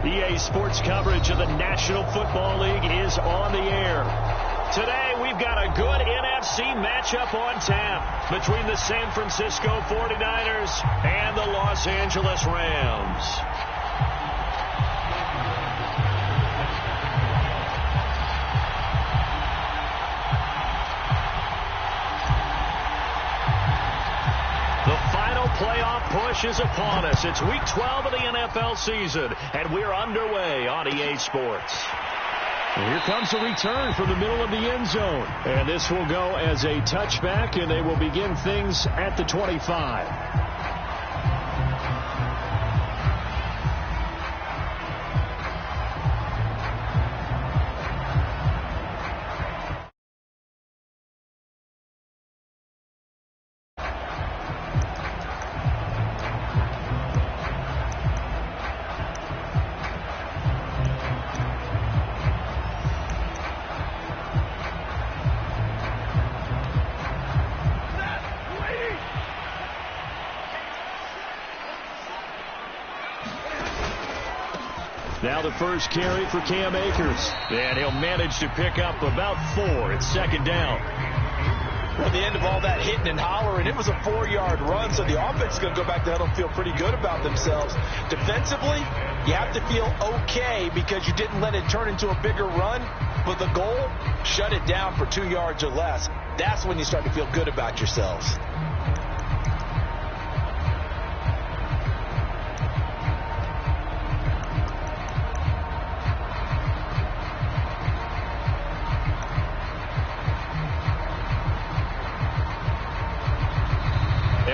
EA Sports coverage of the National Football League is on the air. Today, we've got a good NFC matchup on tap between the San Francisco 49ers and the Los Angeles Rams. The final playoff push is upon us. It's Week 12 of the NFL season, and we're underway on EA Sports. And here comes a return from the middle of the end zone. And this will go as a touchback, and they will begin things at the 25. Now the first carry for Cam Akers. And he'll manage to pick up about 4. It's second down. Well, at the end of all that hitting and hollering, it was a 4-yard run, so the offense is going to go back to huddle and feel pretty good about themselves. Defensively, you have to feel okay because you didn't let it turn into a bigger run. But the goal, shut it down for 2 yards or less. That's when you start to feel good about yourselves.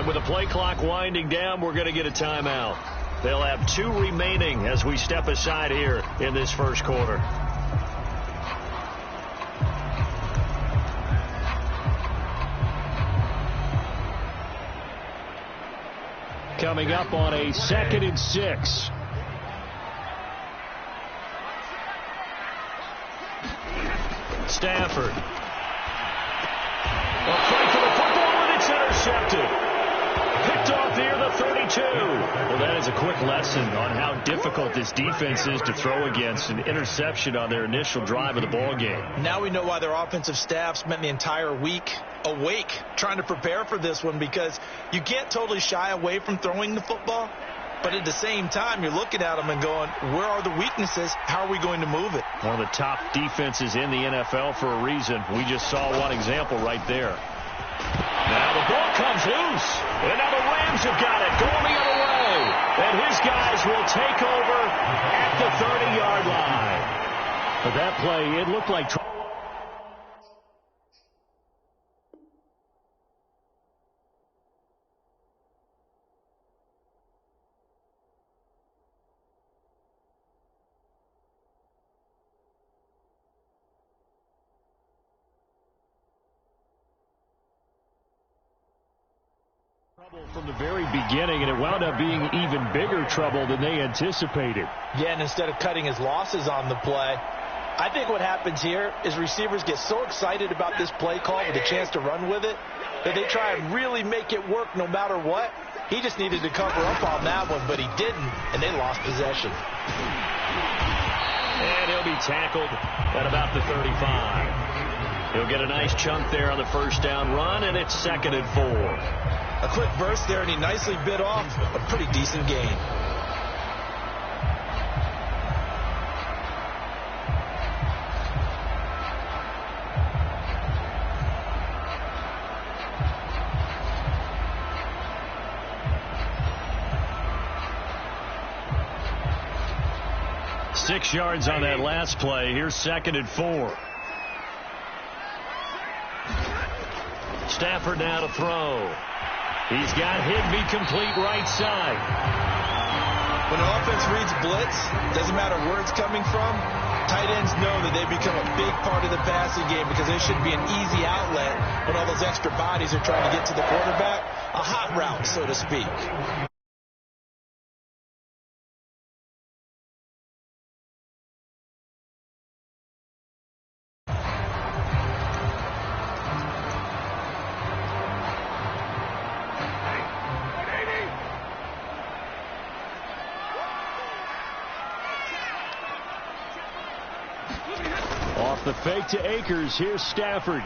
With the play clock winding down, we're going to get a timeout. They'll have 2 remaining as we step aside here in this first quarter. Coming up on a 2nd and 6. Stafford. A fight for the football, and it's intercepted. Picked off near the 32. Well, that is a quick lesson on how difficult this defense is to throw against. An interception on their initial drive of the ball game. Now we know why their offensive staff spent the entire week awake trying to prepare for this one, because you can't totally shy away from throwing the football. But at the same time, you're looking at them and going, where are the weaknesses? How are we going to move it? One of the top defenses in the NFL for a reason. We just saw one example right there. Now the ball comes loose. And now the Rams have got it going the other way. And his guys will take over at the 30-yard line. But that play, it looked like... from the very beginning, and it wound up being even bigger trouble than they anticipated. Yeah, and instead of cutting his losses on the play, I think what happens here is receivers get so excited about this play call with a chance to run with it that they try and really make it work no matter what. He just needed to cover up on that one, but he didn't, and they lost possession. And he'll be tackled at about the 35. He'll get a nice chunk there on the first down run, and it's 2nd and 4. A quick burst there, and he nicely bit off a pretty decent gain. Six yards on that last play. Here's 2nd and 4. Stafford now to throw. He's got Higbee complete right side. When an offense reads blitz, doesn't matter where it's coming from, tight ends know that they become a big part of the passing game because there should be an easy outlet when all those extra bodies are trying to get to the quarterback. A hot route, so to speak. Off the fake to Akers. Here's Stafford.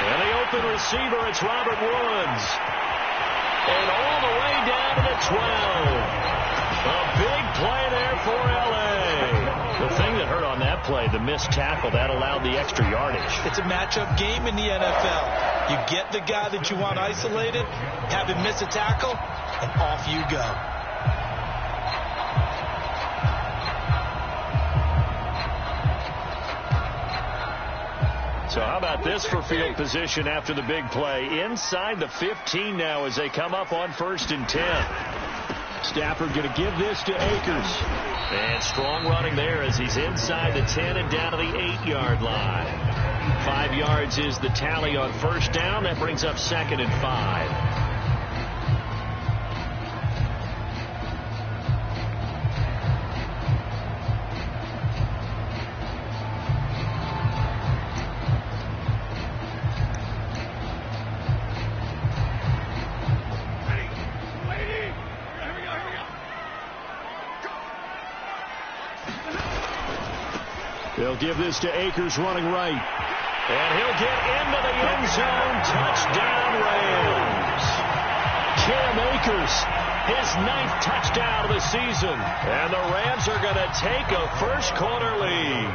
And the open receiver, it's Robert Woods. And all the way down to the 12. A big play there for L.A. The thing that hurt on that play, the missed tackle, that allowed the extra yardage. It's a matchup game in the NFL. You get the guy that you want isolated, have him miss a tackle, and off you go. So how about this for field position after the big play? Inside the 15 now as they come up on 1st and 10. Stafford going to give this to Akers. And strong running there as he's inside the 10 and down to the 8-yard line. 5 yards is the tally on 1st down. That brings up 2nd and 5. They'll give this to Akers running right. And he'll get into the end zone. Touchdown, Rams. Cam Akers, his 9th touchdown of the season. And the Rams are going to take a first-quarter lead.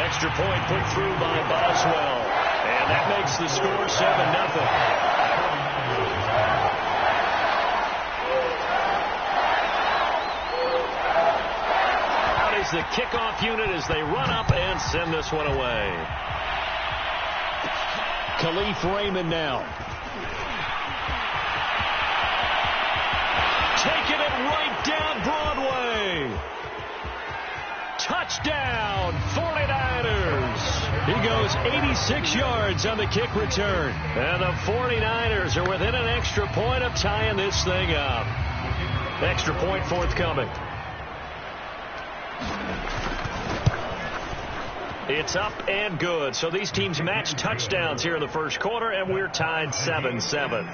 Extra point put through by Boswell. And that makes the score 7-0. The kickoff unit as they run up and send this one away. Khalif Raymond now. Taking it right down Broadway. Touchdown, 49ers. He goes 86 yards on the kick return. And the 49ers are within an extra point of tying this thing up. Extra point forthcoming. It's up and good. So these teams match touchdowns here in the first quarter, and we're tied 7-7.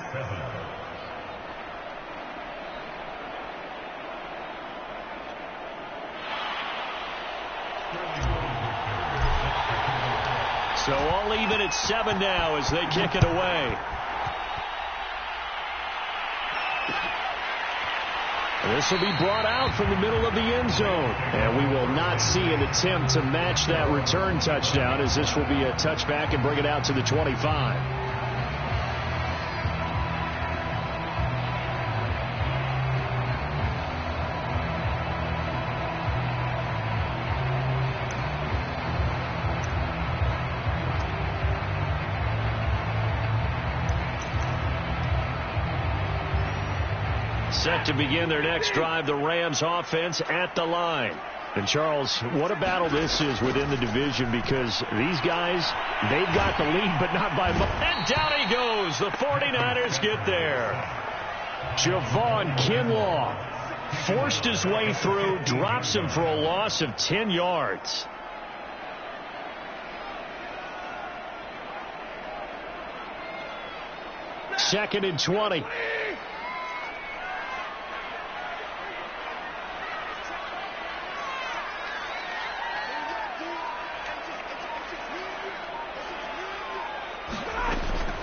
So all even at 7 now as they kick it away. This will be brought out from the middle of the end zone. And we will not see an attempt to match that return touchdown, as this will be a touchback and bring it out to the 25. Set to begin their next drive, the Rams offense at the line. And, Charles, what a battle this is within the division, because these guys, they've got the lead, but not by much. And down he goes. The 49ers get there. Javon Kinlaw forced his way through, drops him for a loss of 10 yards. Second and 20.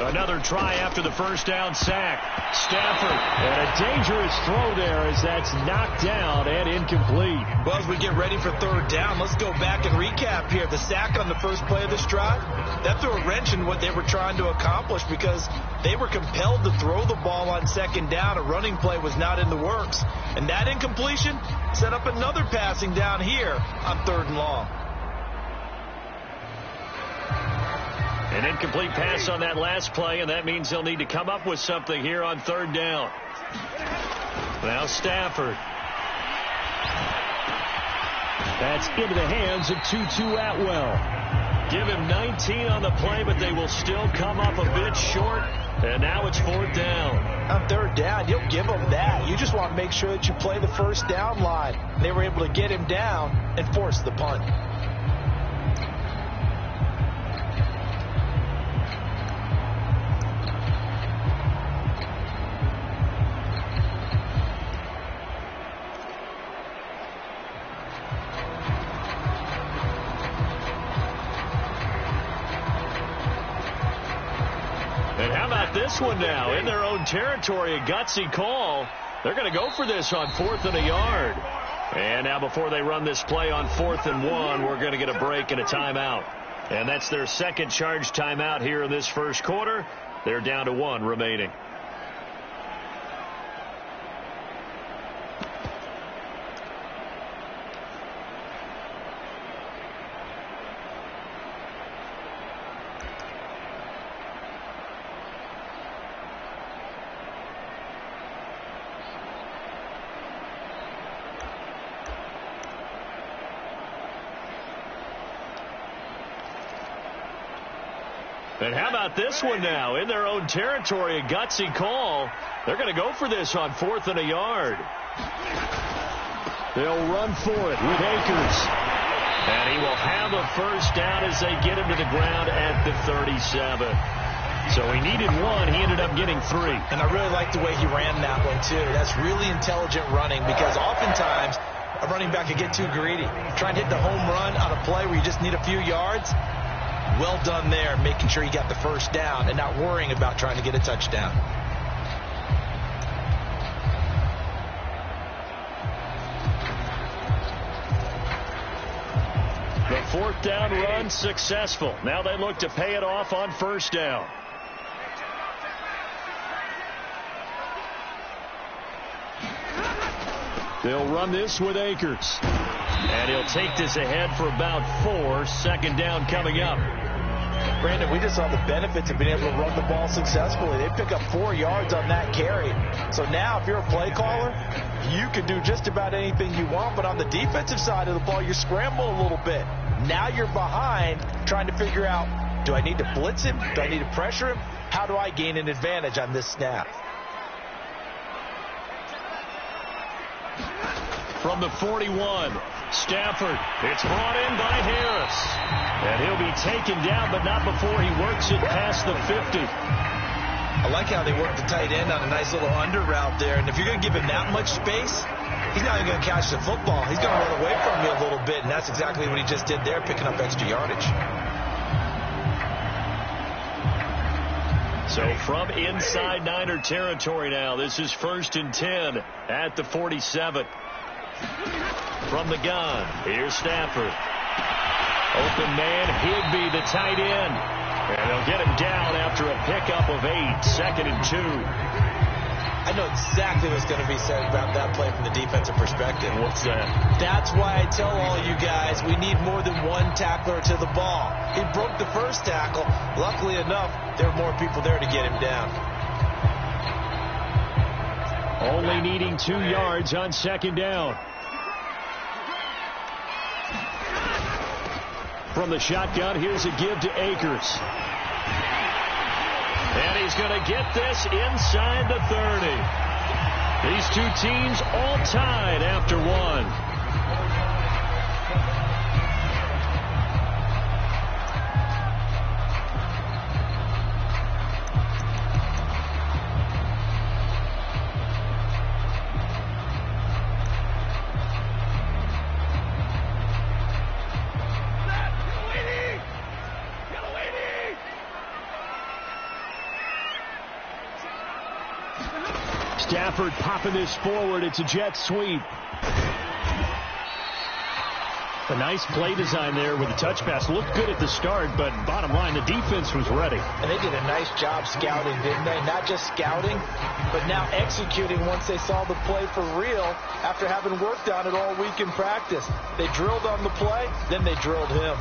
Another try after the first down sack. Stafford. And a dangerous throw there as that's knocked down and incomplete. Well, as we get ready for 3rd down, let's go back and recap here. The sack on the first play of this drive, that threw a wrench in what they were trying to accomplish because they were compelled to throw the ball on 2nd down. A running play was not in the works. And that incompletion set up another passing down here on 3rd and long. An incomplete pass on that last play, and that means they'll need to come up with something here on 3rd down. Now Stafford. That's into the hands of Tutu Atwell. Give him 19 on the play, but they will still come up a bit short. And now it's 4th down. On 3rd down, you'll give them that. You just want to make sure that you play the first down line. They were able to get him down and force the punt. this one now? In their own territory, a gutsy call. They're going to go for this on 4th and a yard. And now before they run this play on 4th and 1, we're going to get a break and a timeout. And that's their second charge timeout here in this first quarter. They're down to 1 remaining. And how about this one now? In their own territory, a gutsy call. They're going to go for this on 4th and a yard. They'll run for it with Akers. And he will have a first down as they get him to the ground at the 37. So he needed 1. He ended up getting 3. And I really like the way he ran that one, too. That's really intelligent running because oftentimes a running back can get too greedy. Trying to hit the home run on a play where you just need a few yards. Well done there, making sure you got the first down and not worrying about trying to get a touchdown. The 4th down run successful. Now they look to pay it off on 1st down. They'll run this with Akers. And he'll take this ahead for about 4. 2nd down coming up. Brandon, we just saw the benefits of being able to run the ball successfully. They pick up 4 yards on that carry. So now if you're a play caller, you can do just about anything you want. But on the defensive side of the ball, you scramble a little bit. Now you're behind trying to figure out, do I need to blitz him? Do I need to pressure him? How do I gain an advantage on this snap? From the 41, Stafford. It's brought in by Harris. And he'll be taken down, but not before he works it past the 50. I like how they work the tight end on a nice little under route there. And if you're going to give him that much space, he's not even going to catch the football. He's going to run away from you a little bit, and that's exactly what he just did there, picking up extra yardage. So from inside Niner territory now, this is 1st and 10 at the 47. From the gun, here's Stafford. Open man, Higbee, the tight end. And they'll get him down after a pickup of 8. 2nd and 2. I know exactly what's going to be said about that play from the defensive perspective. What's that? That's why I tell all you guys we need more than 1 tackler to the ball. He broke the first tackle. Luckily enough, there were more people there to get him down. Only needing 2 yards on 2nd down. From the shotgun, here's a give to Akers. And he's going to get this inside the 30. These two teams all tied after 1. Stafford popping this forward. It's a jet sweep. A nice play design there with the touch pass. Looked good at the start, but bottom line, the defense was ready. And they did a nice job scouting, didn't they? Not just scouting, but now executing once they saw the play for real after having worked on it all week in practice. They drilled on the play, then they drilled him.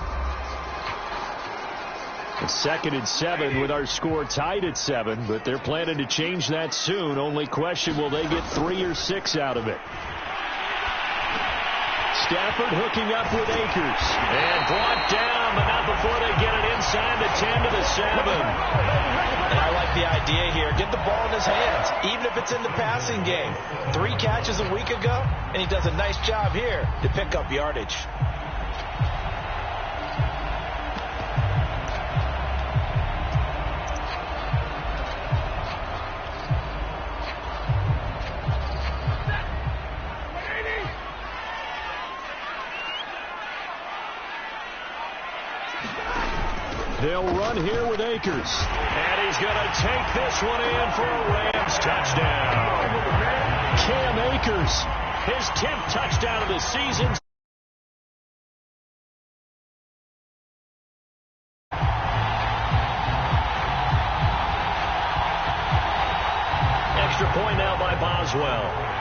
It's 2nd and 7 with our score tied at 7, but they're planning to change that soon. Only question, will they get 3 or 6 out of it? Stafford hooking up with Akers. And brought down, but not before they get it inside the 10 to the 7. And I like the idea here. Get the ball in his hands, even if it's in the passing game. 3 catches a week ago, and he does a nice job here to pick up yardage. They'll run here with Akers. And He's going to take this one in for a Rams touchdown. Cam Akers, his 10th touchdown of the season. Extra point now by Boswell.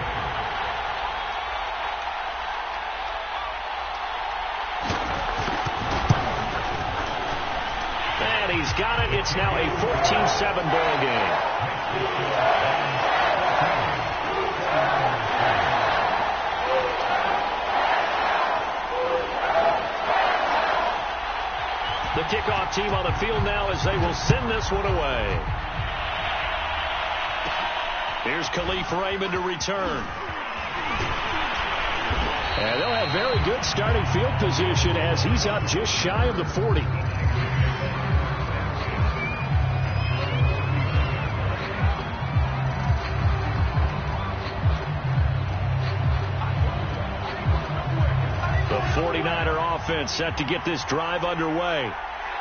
And he's got it. It's now a 14-7 ball game. The kickoff team on the field now as they will send this one away. Here's Khalif Raymond to return. And they'll have very good starting field position as he's up just shy of the 40. The 49er offense set to get this drive underway.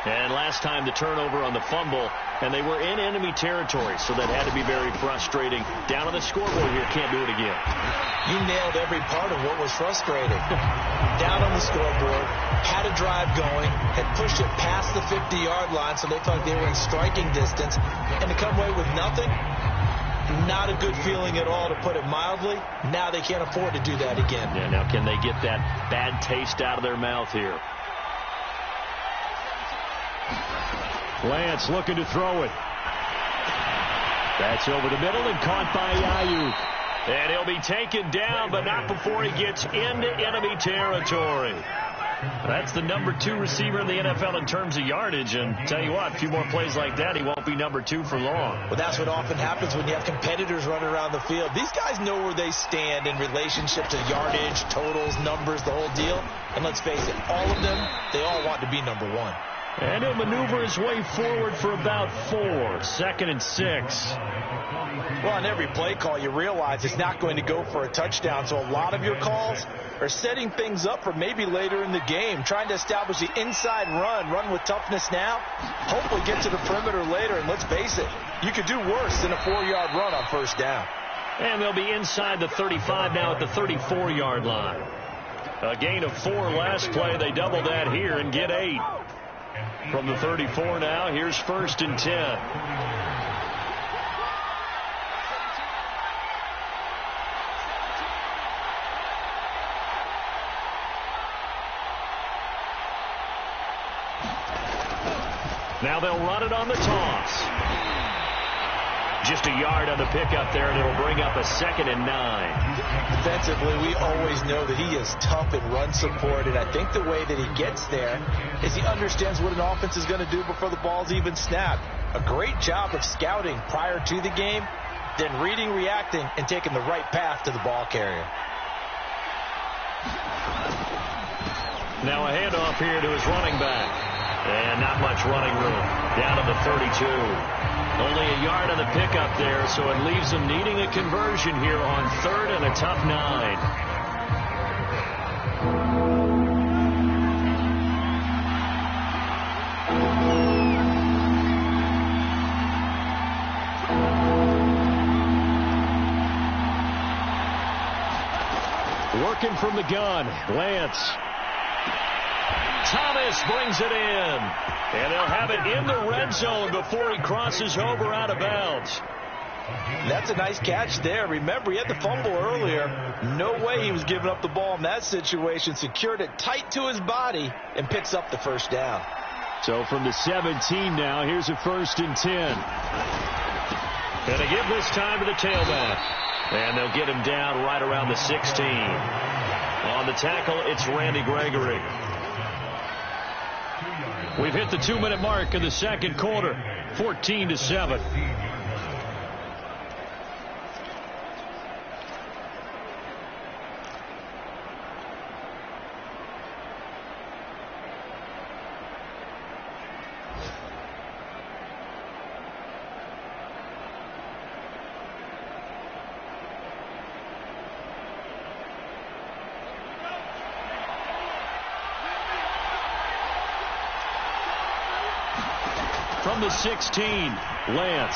And last time the turnover on the fumble, and they were in enemy territory, so that had to be very frustrating. Down on the scoreboard here, can't do it again. You nailed every part of what was frustrating. Down on the scoreboard, had a drive going, had pushed it past the 50-yard line, so they felt like they were in striking distance, and to come away with nothing, not a good feeling at all, to put it mildly. Now they can't afford to do that again. Yeah, now can they get that bad taste out of their mouth here? Lance looking to throw it. That's over the middle and caught by Ayuk. And he'll be taken down, but not before he gets into enemy territory. That's the number 2 receiver in the NFL in terms of yardage. And tell you what, a few more plays like that, he won't be number 2 for long. Well, that's what often happens when you have competitors running around the field. These guys know where they stand in relationship to yardage, totals, numbers, the whole deal. And let's face it, all of them, they all want to be number 1. And he'll maneuver his way forward for about 4. 2nd and 6. Well, on every play call, you realize it's not going to go for a touchdown. So a lot of your calls are setting things up for maybe later in the game, trying to establish the inside run with toughness now, hopefully get to the perimeter later. And let's face it, you could do worse than a 4-yard run on first down. And they'll be inside the 35 now at the 34-yard line. A gain of 4 last play. They double that here and get 8. From the 34 now, here's 1st and 10. Now they'll run it on the toss. Just a yard on the pickup there, and it'll bring up a 2nd and 9. Defensively, we always know that he is tough in run support, and I think the way that he gets there is he understands what an offense is going to do before the ball's even snapped. A great job of scouting prior to the game, then reading, reacting, and taking the right path to the ball carrier. Now a handoff here to his running back. And not much running room. Down to the 32. Only a yard on the pickup there, so it leaves them needing a conversion here on 3rd and a tough 9. Working from the gun, Lance. Thomas brings it in. And they'll have it in the red zone before he crosses over out of bounds. That's a nice catch there. Remember, he had the fumble earlier. No way he was giving up the ball in that situation. Secured it tight to his body and picks up the first down. So from the 17 now, here's a 1st and 10. And they give this time to the tailback. And they'll get him down right around the 16. On the tackle, it's Randy Gregory. We've hit the 2-minute mark in the 2nd quarter. 14-7. From from the 16. Lance.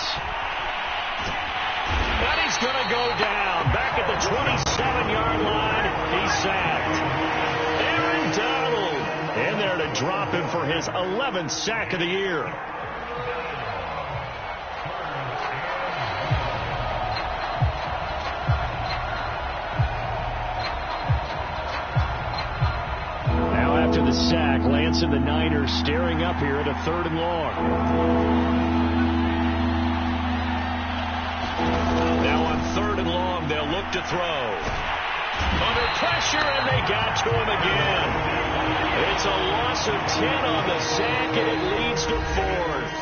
And he's going to go down. Back at the 27-yard line. He's sacked. Aaron Donald in there to drop him for his 11th sack of the year. Now after the sack, Lance and the Niners staring up here at a 3rd and long. Now on 3rd and long, they'll look to throw. Under pressure, and they got to him again. It's a loss of 10 on the sack, and it leads to 4th.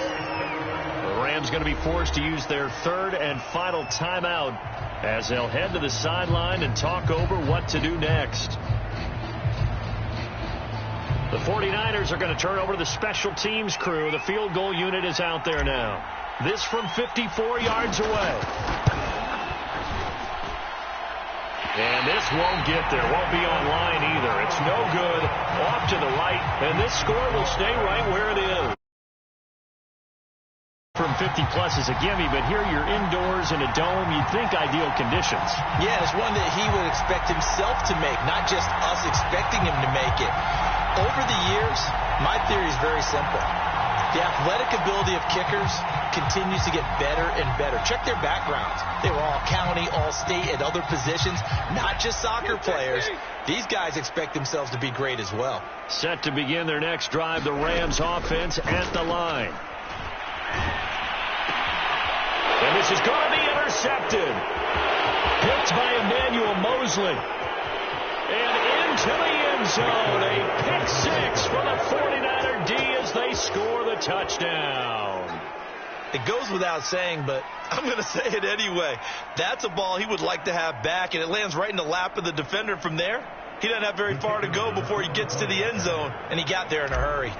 The Rams going to be forced to use their 3rd and final timeout as they'll head to the sideline and talk over what to do next. The 49ers are going to turn over to the special teams crew. The field goal unit is out there now. This from 54 yards away. And this won't get there. Won't be online either. It's no good. Off to the right. And this score will stay right where it is. From 50-plus is a gimme, but here you're indoors in a dome. You'd think ideal conditions. Yeah, it's one that he would expect himself to make, not just us expecting him to make it. Over the years, my theory is very simple. The athletic ability of kickers continues to get better and better. Check their backgrounds. They were all county, all state, at other positions, not just soccer players. These guys expect themselves to be great as well. Set to begin their next drive, the Rams offense at the line. And this is going to be intercepted. Picked by Emmanuel Mosley. And into the end zone. A pick 6 for the 49er D as they score the touchdown. It goes without saying, but I'm going to say it anyway. That's a ball he would like to have back, and it lands right in the lap of the defender from there. He doesn't have very far to go before he gets to the end zone, and he got there in a hurry.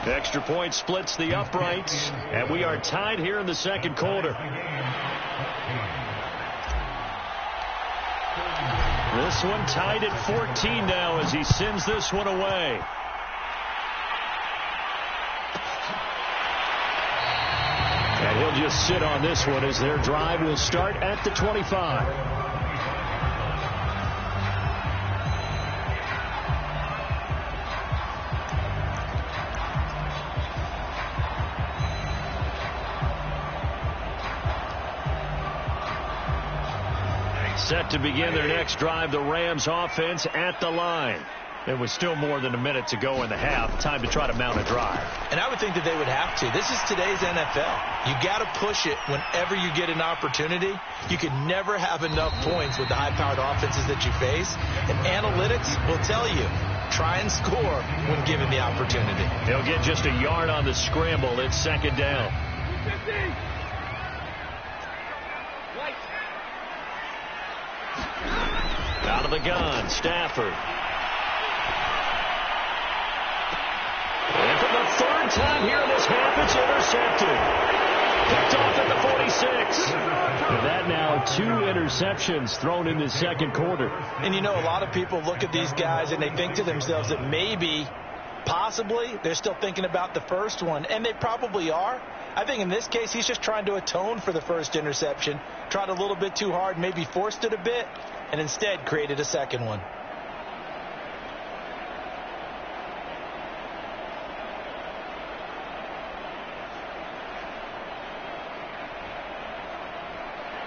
Extra point splits the uprights, and we are tied here in the second quarter. This one tied at 14 now as he sends this one away. And he'll just sit on this one as their drive will start at the 25. Set to begin their next drive, the Rams offense at the line. There was still more than a minute to go in the half. Time to try to mount a drive. And I would think that they would have to. This is today's NFL. You got to push it whenever you get an opportunity. You can never have enough points with the high-powered offenses that you face. And analytics will tell you, try and score when given the opportunity. They'll get just a yard on the scramble. It's second down. Out of the gun, Stafford. And for the 3rd time here in this half, it's intercepted. Picked off at the 46. And that now 2 interceptions thrown in the second quarter. And you know, a lot of people look at these guys and they think to themselves that maybe, possibly, they're still thinking about the first one. And they probably are. I think in this case, he's just trying to atone for the first interception. Tried a little bit too hard, maybe forced it a bit, and instead created a second one.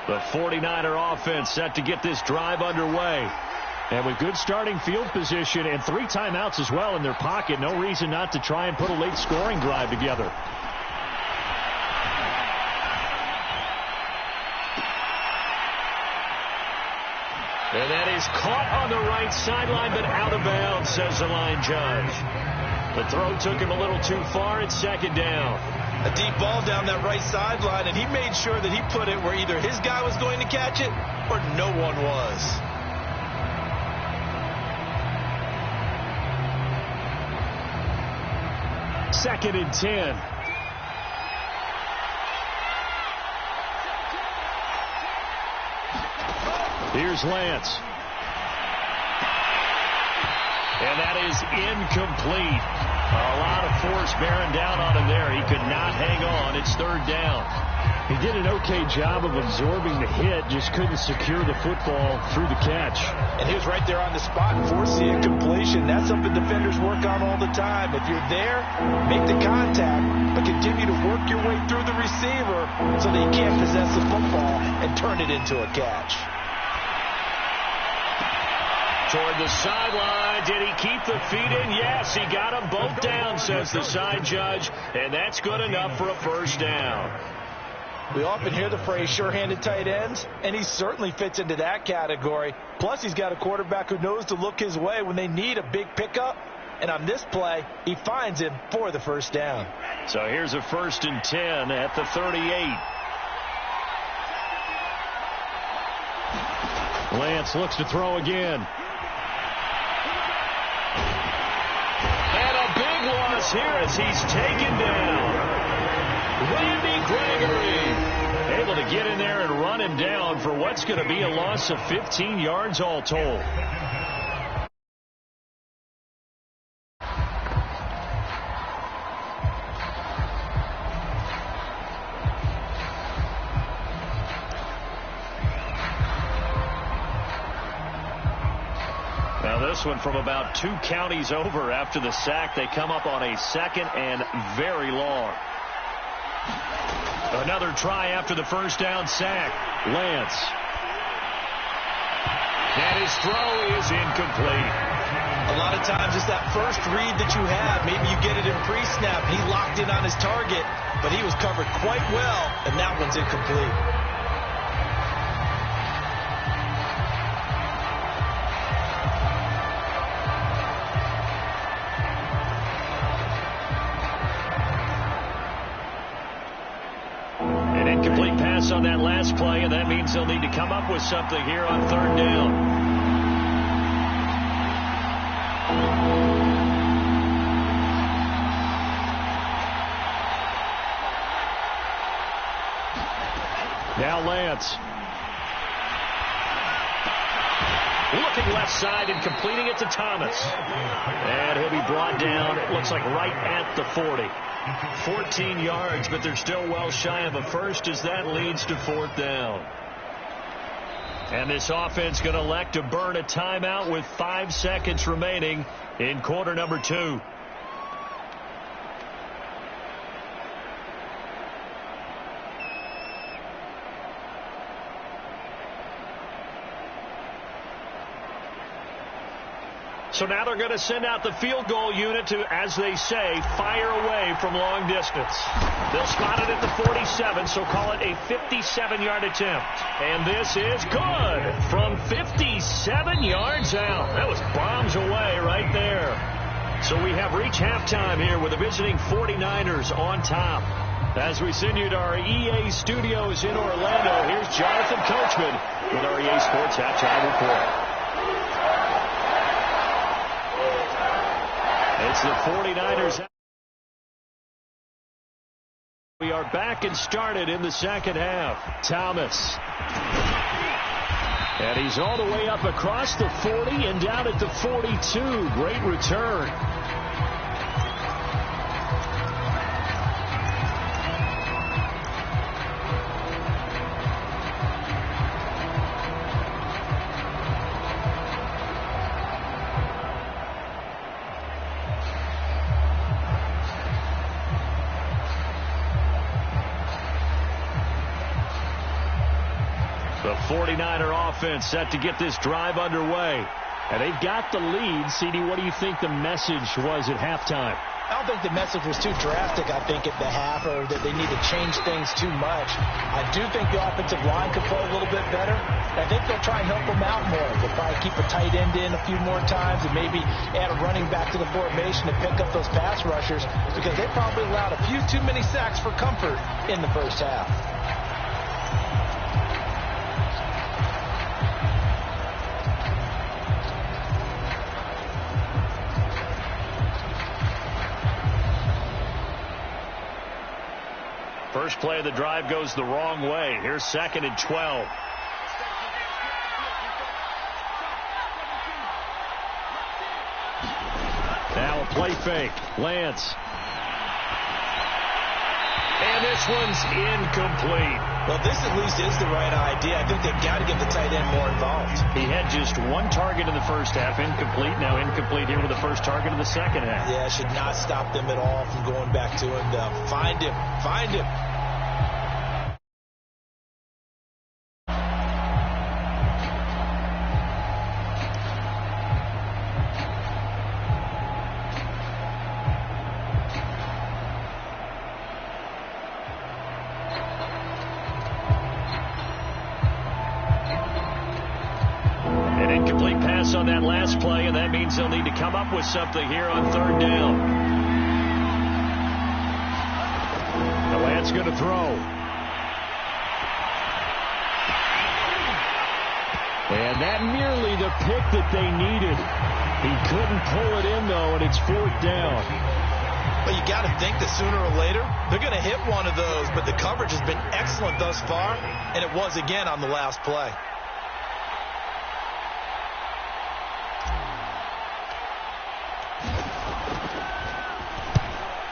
The 49er offense set to get this drive underway. And with good starting field position and 3 timeouts as well in their pocket, no reason not to try and put a late scoring drive together. And that is caught on the right sideline, but out of bounds, says the line judge. The throw took him a little too far. It's second down. A deep ball down that right sideline, and he made sure that he put it where either his guy was going to catch it or no one was. Second and 10. Here's Lance. And that is incomplete. A lot of force bearing down on him there. He could not hang on. It's third down. He did an okay job of absorbing the hit, just couldn't secure the football through the catch. And he was right there on the spot and forced the incompletion. That's something defenders work on all the time. If you're there, make the contact, but continue to work your way through the receiver so that you can't possess the football and turn it into a catch. Toward the sideline. Did he keep the feet in? Yes, he got them both down, says the side judge, and that's good enough for a first down. We often hear the phrase sure-handed tight ends, and he certainly fits into that category. Plus, he's got a quarterback who knows to look his way when they need a big pickup. And on this play, he finds him for the first down. So here's a 1st and 10 at the 38. Lance looks to throw again. And a big loss here as he's taken down. Randy Gregory able to get in there and run him down for what's going to be a loss of 15 yards all told. Now this one from about 2 counties over after the sack. They come up on a 2nd and very long. Another try after the first down sack. Lance. And his throw is incomplete. A lot of times it's that first read that you have. Maybe you get it in pre-snap. He locked in on his target, but he was covered quite well, and that one's incomplete. Incomplete pass on that last play, and that means they'll need to come up with something here on 3rd down. Now Lance. Looking left side and completing it to Thomas. And he'll be brought down, it looks like right at the 40. 14 yards, but they're still well shy of a first as that leads to 4th down. And this offense going to elect to burn a timeout with 5 seconds remaining in quarter number 2. So now they're going to send out the field goal unit to, as they say, fire away from long distance. They'll spot it at the 47, so call it a 57-yard attempt. And this is good from 57 yards out. That was bombs away right there. So we have reached halftime here with the visiting 49ers on top. As we send you to our EA studios in Orlando, here's Jonathan Coachman with our EA Sports Halftime Report. It's the 49ers. We are back and started in the 2nd half. Thomas. And he's all the way up across the 40 and down at the 42. Great return. The 49er offense set to get this drive underway. And they've got the lead. CD, what do you think the message was at halftime? I don't think the message was too drastic, I think, at the half, or that they need to change things too much. I do think the offensive line could play a little bit better. I think they'll try and help them out more. They'll probably keep a tight end in a few more times and maybe add a running back to the formation to pick up those pass rushers, because they probably allowed a few too many sacks for comfort in the first half. First play of the drive goes the wrong way. Here's 2nd and 12. Play fake. Lance. And this one's incomplete. Well, this at least is the right idea. I think they've got to get the tight end more involved. He had just one target in the first half. Incomplete. Now incomplete here with the first target in the second half. Yeah, it should not stop them at all from going back to him. Find him. Find him. On that last play, and that means they'll need to come up with something here on third down. The Lance going to throw. And that nearly the pick that they needed. He couldn't pull it in, though, and it's fourth down. Well, you got to think that sooner or later they're going to hit one of those, but the coverage has been excellent thus far, and it was again on the last play.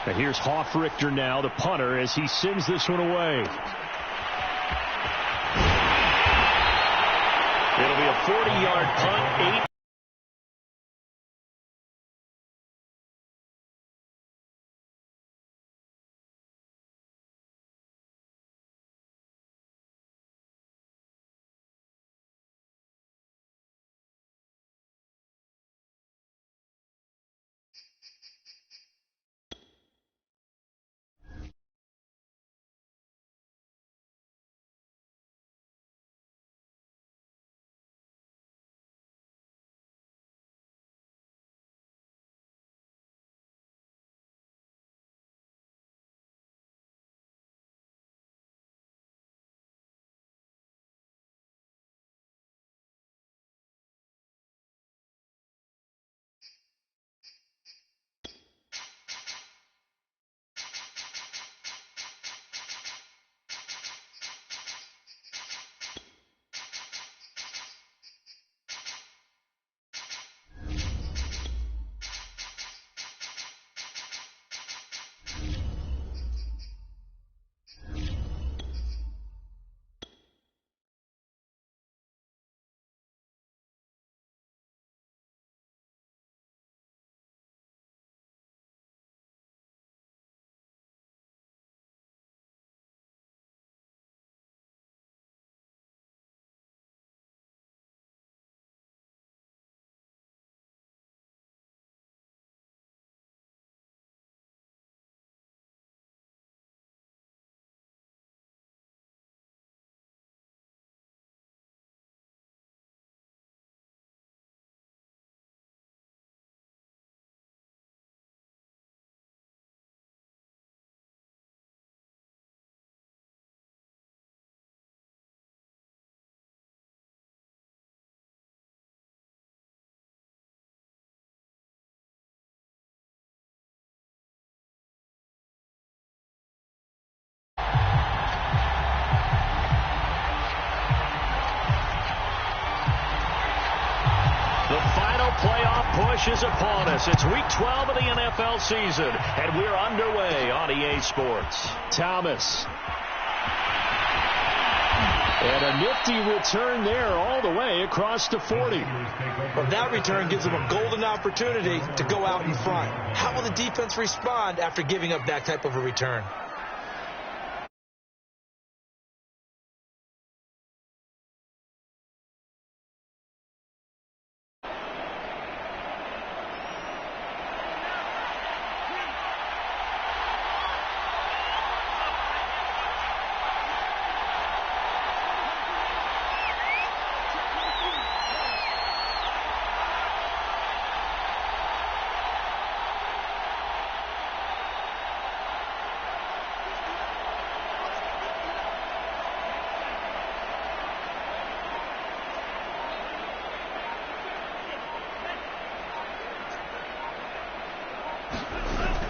And here's Hofrichter now, the punter, as he sends this one away. It'll be a 40-yard punt, 8. Playoff push is upon us. It's week 12 of the NFL season, and we're underway on EA Sports. Thomas. And a nifty return there all the way across the 40. Well, that return gives them a golden opportunity to go out in front. How will the defense respond after giving up that type of a return?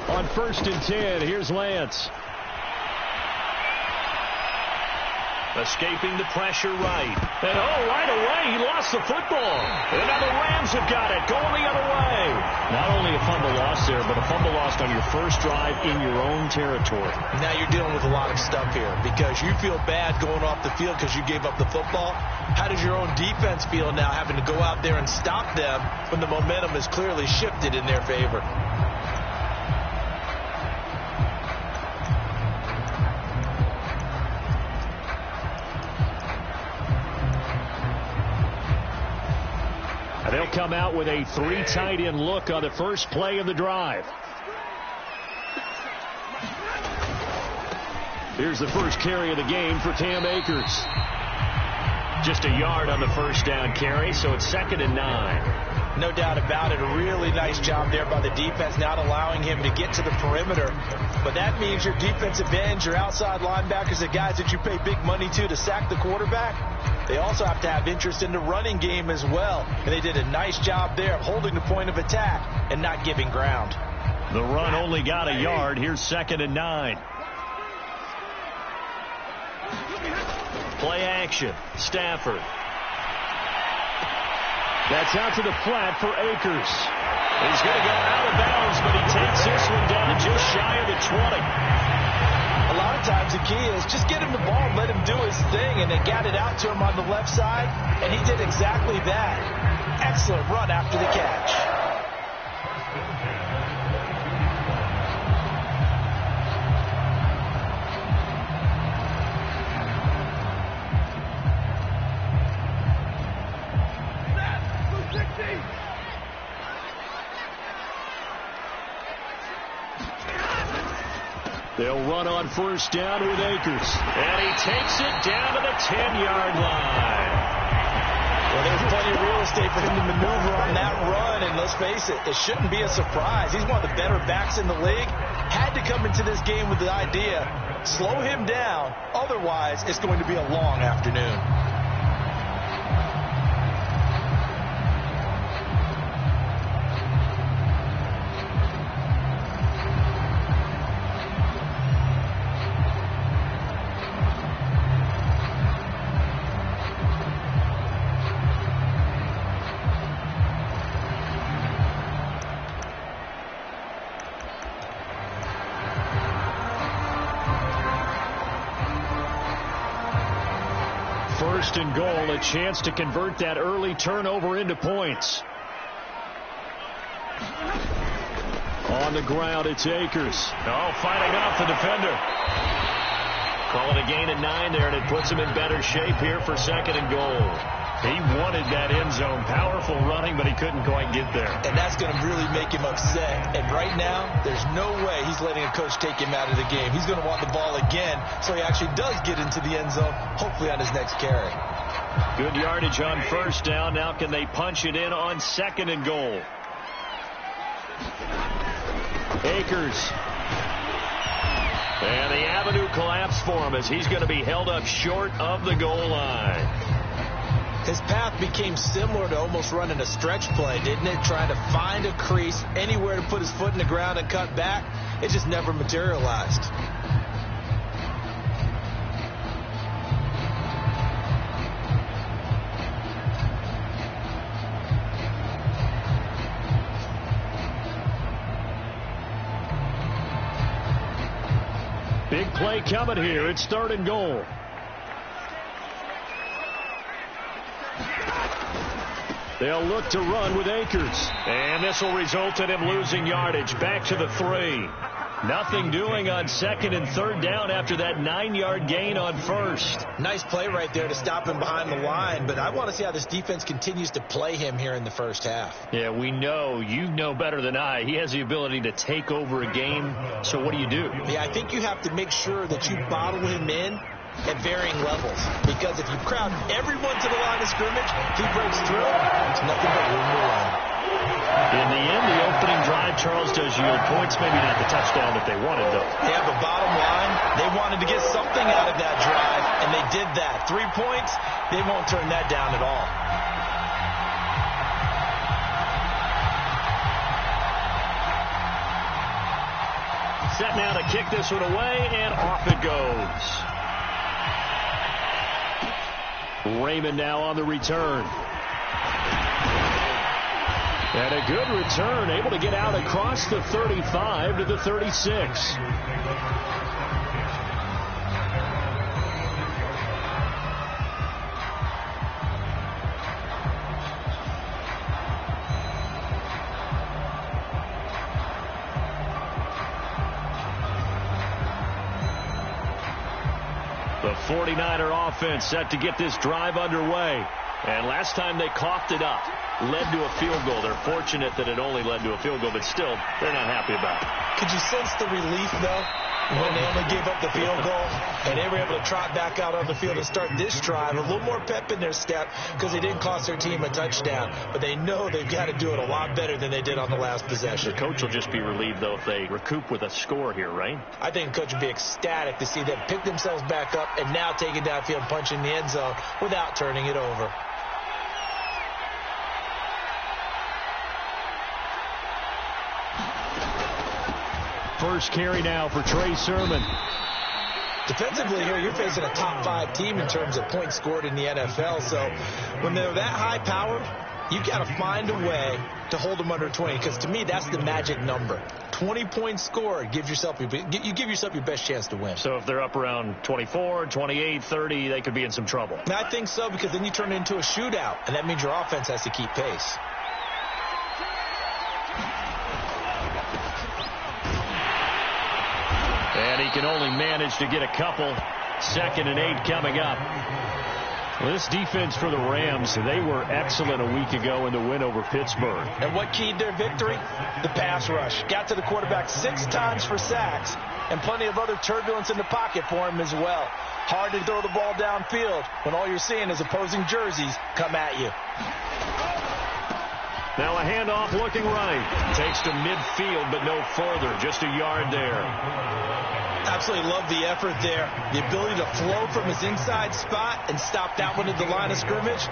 On 1st and 10, here's Lance. Escaping the pressure right. And right away, he lost the football. And now the Rams have got it, going the other way. Not only a fumble loss there, but a fumble lost on your first drive in your own territory. Now you're dealing with a lot of stuff here because you feel bad going off the field because you gave up the football. How does your own defense feel now having to go out there and stop them when the momentum is clearly shifted in their favor? They'll come out with a 3 tight end look on the first play of the drive. Here's the first carry of the game for Cam Akers. Just a yard on the first down carry, so it's 2nd and 9. No doubt about it. A really nice job there by the defense, not allowing him to get to the perimeter. But that means your defensive ends, your outside linebackers, the guys that you pay big money to sack the quarterback, they also have to have interest in the running game as well. And they did a nice job there of holding the point of attack and not giving ground. The run only got a yard. Here's 2nd and 9. Play action. Stafford. That's out to the flat for Akers. He's going to go out of bounds, but he takes this one down just shy of the 20. A lot of times the key is just get him the ball and let him do his thing, and they got it out to him on the left side, and he did exactly that. Excellent run after the catch. They'll run on first down with Akers. And he takes it down to the 10-yard line. Well, there's plenty of real estate for him to maneuver on that run. And let's face it, it shouldn't be a surprise. He's one of the better backs in the league. Had to come into this game with the idea, slow him down. Otherwise, it's going to be a long afternoon. First and goal, a chance to convert that early turnover into points. On the ground, it's Akers. Fighting off the defender. Call it a gain of 9 there, and it puts him in better shape here for 2nd and goal. He wanted that end zone. Powerful running, but he couldn't quite get there. And that's going to really make him upset. And right now, there's no way he's letting a coach take him out of the game. He's going to want the ball again, so he actually does get into the end zone, hopefully on his next carry. Good yardage on first down. Now can they punch it in on 2nd and goal? Akers. And the avenue collapsed for him as he's going to be held up short of the goal line. His path became similar to almost running a stretch play, didn't it? Trying to find a crease, anywhere to put his foot in the ground and cut back. It just never materialized. Big play coming here. It's 3rd and goal. They'll look to run with Akers. And this will result in him losing yardage. Back to the 3. Nothing doing on 2nd and 3rd down after that 9-yard gain on first. Nice play right there to stop him behind the line, but I want to see how this defense continues to play him here in the first half. Yeah, we know. You know better than I. He has the ability to take over a game. So what do you do? Yeah, I think you have to make sure that you bottle him in at varying levels, because if you crowd everyone to the line of scrimmage, he breaks through, it's nothing but room to run. In the end, the opening drive, Charles, does yield points. Maybe not the touchdown that they wanted, though. Yeah, but bottom line, they wanted to get something out of that drive, and they did that. 3 points, they won't turn that down at all. Set now to kick this one away, and off it goes. Raymond now on the return. And a good return, able to get out across the 35 to the 36. The 49er offense set to get this drive underway. And last time they coughed it up, led to a field goal. They're fortunate that it only led to a field goal, but still, they're not happy about it. Could you sense the relief, though, when they only gave up the field goal and they were able to trot back out on the field and start this drive? A little more pep in their step because they didn't cost their team a touchdown, but they know they've got to do it a lot better than they did on the last possession. The coach will just be relieved, though, if they recoup with a score here, right? I think the coach would be ecstatic to see them pick themselves back up and now take it downfield and punch in the end zone without turning it over. First carry now for Trey Sermon. Defensively here, you're facing a top 5 team in terms of points scored in the NFL. So when they're that high powered, you've got to find a way to hold them under 20. Because to me, that's the magic number. 20 points scored, you give yourself your best chance to win. So if they're up around 24, 28, 30, they could be in some trouble. And I think so, because then you turn it into a shootout, and that means your offense has to keep pace. And he can only manage to get a couple. 2nd and 8 coming up. Well, this defense for the Rams, they were excellent a week ago in the win over Pittsburgh. And what keyed their victory? The pass rush. Got to the quarterback 6 times for sacks, and plenty of other turbulence in the pocket for him as well. Hard to throw the ball downfield when all you're seeing is opposing jerseys come at you. Now a handoff looking right. Takes to midfield, but no further. Just a yard there. Absolutely love the effort there. The ability to flow from his inside spot and stop that one at the line of scrimmage.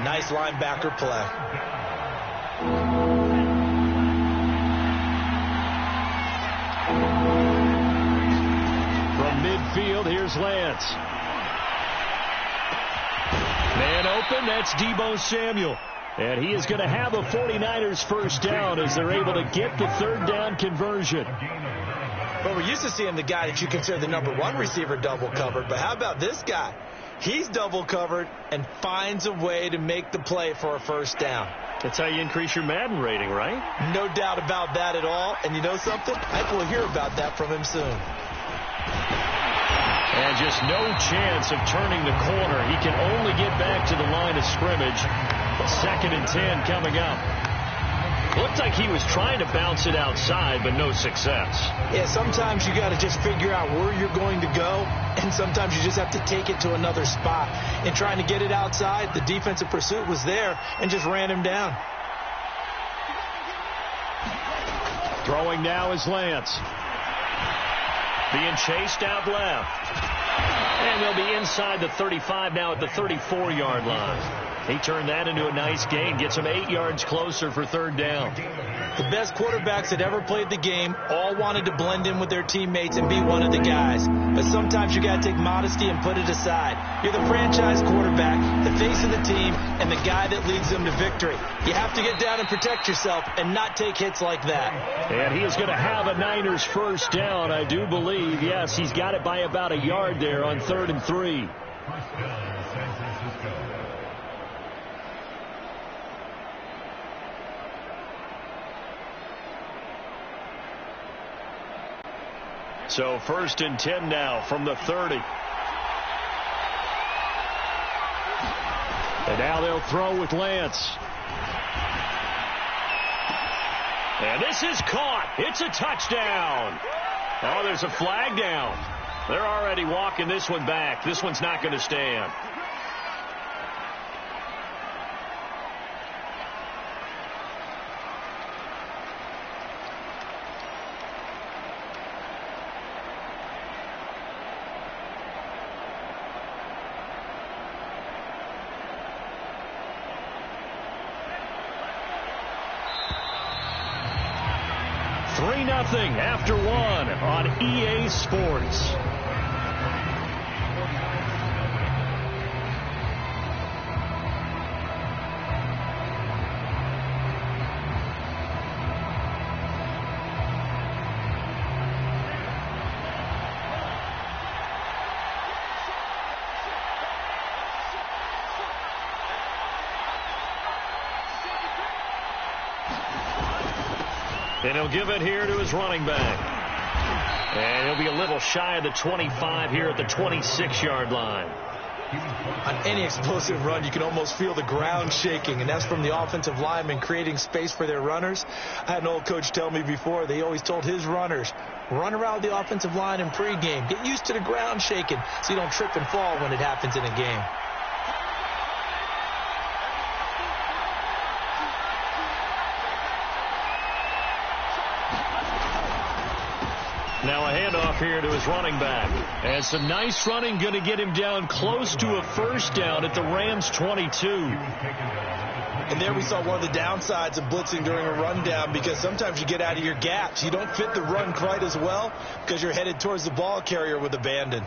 Nice linebacker play. From midfield, here's Lance. Man open, that's Deebo Samuel. And he is going to have a 49ers first down as they're able to get the 3rd down conversion. But we're used to seeing the guy that you consider the #1 receiver double covered. But how about this guy? He's double covered and finds a way to make the play for a first down. That's how you increase your Madden rating, right? No doubt about that at all. And you know something? I think we'll hear about that from him soon. And just no chance of turning the corner. He can only get back to the line of scrimmage. 2nd and 10 coming up. Looked like he was trying to bounce it outside, but no success. Yeah, sometimes you got to just figure out where you're going to go, and sometimes you just have to take it to another spot. And trying to get it outside, the defensive pursuit was there and just ran him down. Throwing now is Lance. Being chased out left. And they'll be inside the 35 now at the 34-yard line. He turned that into a nice gain. Gets him 8 yards closer for 3rd down. The best quarterbacks that ever played the game all wanted to blend in with their teammates and be one of the guys. But sometimes you got to take modesty and put it aside. You're the franchise quarterback, the face of the team, and the guy that leads them to victory. You have to get down and protect yourself and not take hits like that. And he is going to have a Niners first down, I do believe. Yes, he's got it by about a yard there on 3rd and 3. So 1st and 10 now from the 30. And now they'll throw with Lance. And this is caught. It's a touchdown. Oh, there's a flag down. They're already walking this one back. This one's not going to stand. Nothing after 1 on EA Sports. And he'll give it here to his running back. And he'll be a little shy of the 25 here at the 26-yard line. On any explosive run, you can almost feel the ground shaking, and that's from the offensive linemen creating space for their runners. I had an old coach tell me before, they always told his runners, run around the offensive line in pregame. Get used to the ground shaking so you don't trip and fall when it happens in a game. Now a handoff here to his running back. And some nice running going to get him down close to a first down at the Rams' 22. And there we saw one of the downsides of blitzing during a rundown, because sometimes you get out of your gaps. You don't fit the run quite as well because you're headed towards the ball carrier with abandon.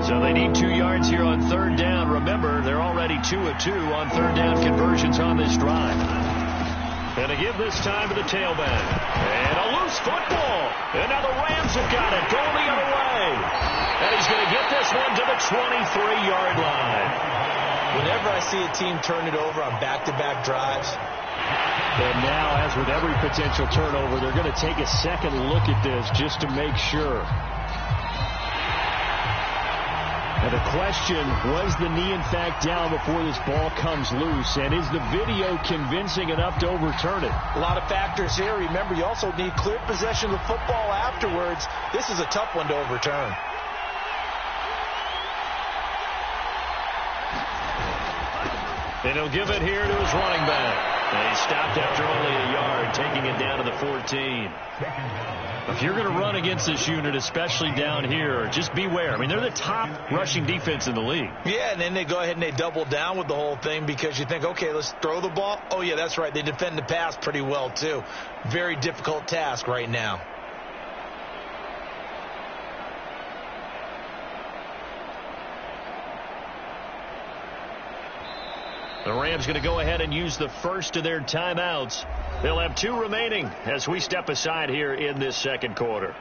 So they need 2 yards here on third down. Remember, they're already 2 of 2 on third down conversions on this drive. And to give this time to the tailback. And a loose football. And now the Rams have got it. Going the other way. And he's going to get this one to the 23-yard line. Whenever I see a team turn it over on back-to-back drives. And now, as with every potential turnover, they're going to take a second look at this just to make sure. And the question, was the knee in fact down before this ball comes loose? And is the video convincing enough to overturn it? A lot of factors here. Remember, you also need clear possession of the football afterwards. This is a tough one to overturn. And he'll give it here to his running back. And he stopped after only a yard, taking it down to the 14. If you're going to run against this unit, especially down here, just beware. I mean, they're the top rushing defense in the league. Yeah, and then they go ahead and they double down with the whole thing because you think, okay, let's throw the ball. Oh, yeah, that's right. They defend the pass pretty well, too. Very difficult task right now. The Rams going to go ahead and use the first of their timeouts. They'll have 2 remaining as we step aside here in this second quarter.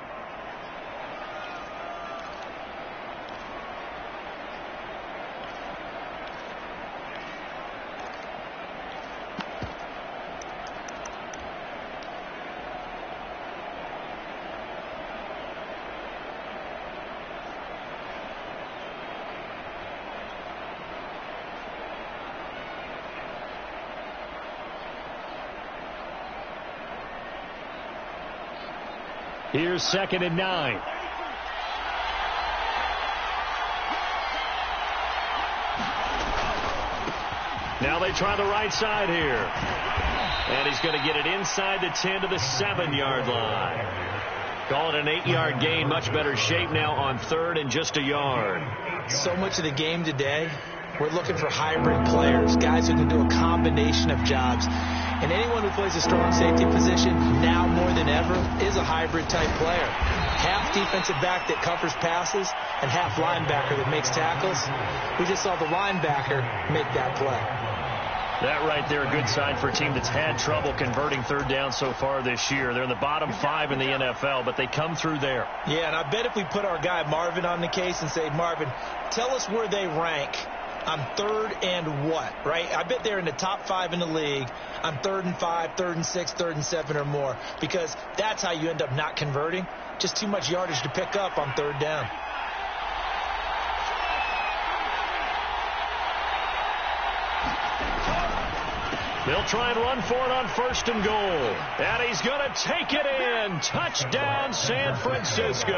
Here's 2nd and 9. Now they try the right side here. And he's going to get it inside the 10 to the 7-yard line. Call it an 8-yard gain. Much better shape now on third and just a yard. So much of the game today, we're looking for hybrid players, guys who can do a combination of jobs. And anyone who plays a strong safety position, now more than ever, is a hybrid-type player. Half defensive back that covers passes and half linebacker that makes tackles. We just saw the linebacker make that play. That right there, a good sign for a team that's had trouble converting third down so far this year. They're in the bottom 5 in the NFL, but they come through there. Yeah, and I bet if we put our guy Marvin on the case and say, Marvin, tell us where they rank on third and what, right? I bet they're in the top 5 in the league on 3rd and 5, 3rd and 6, 3rd and 7 or more, because that's how you end up not converting. Just too much yardage to pick up on third down. They'll try and run for it on 1st and goal. And he's going to take it in. Touchdown, San Francisco.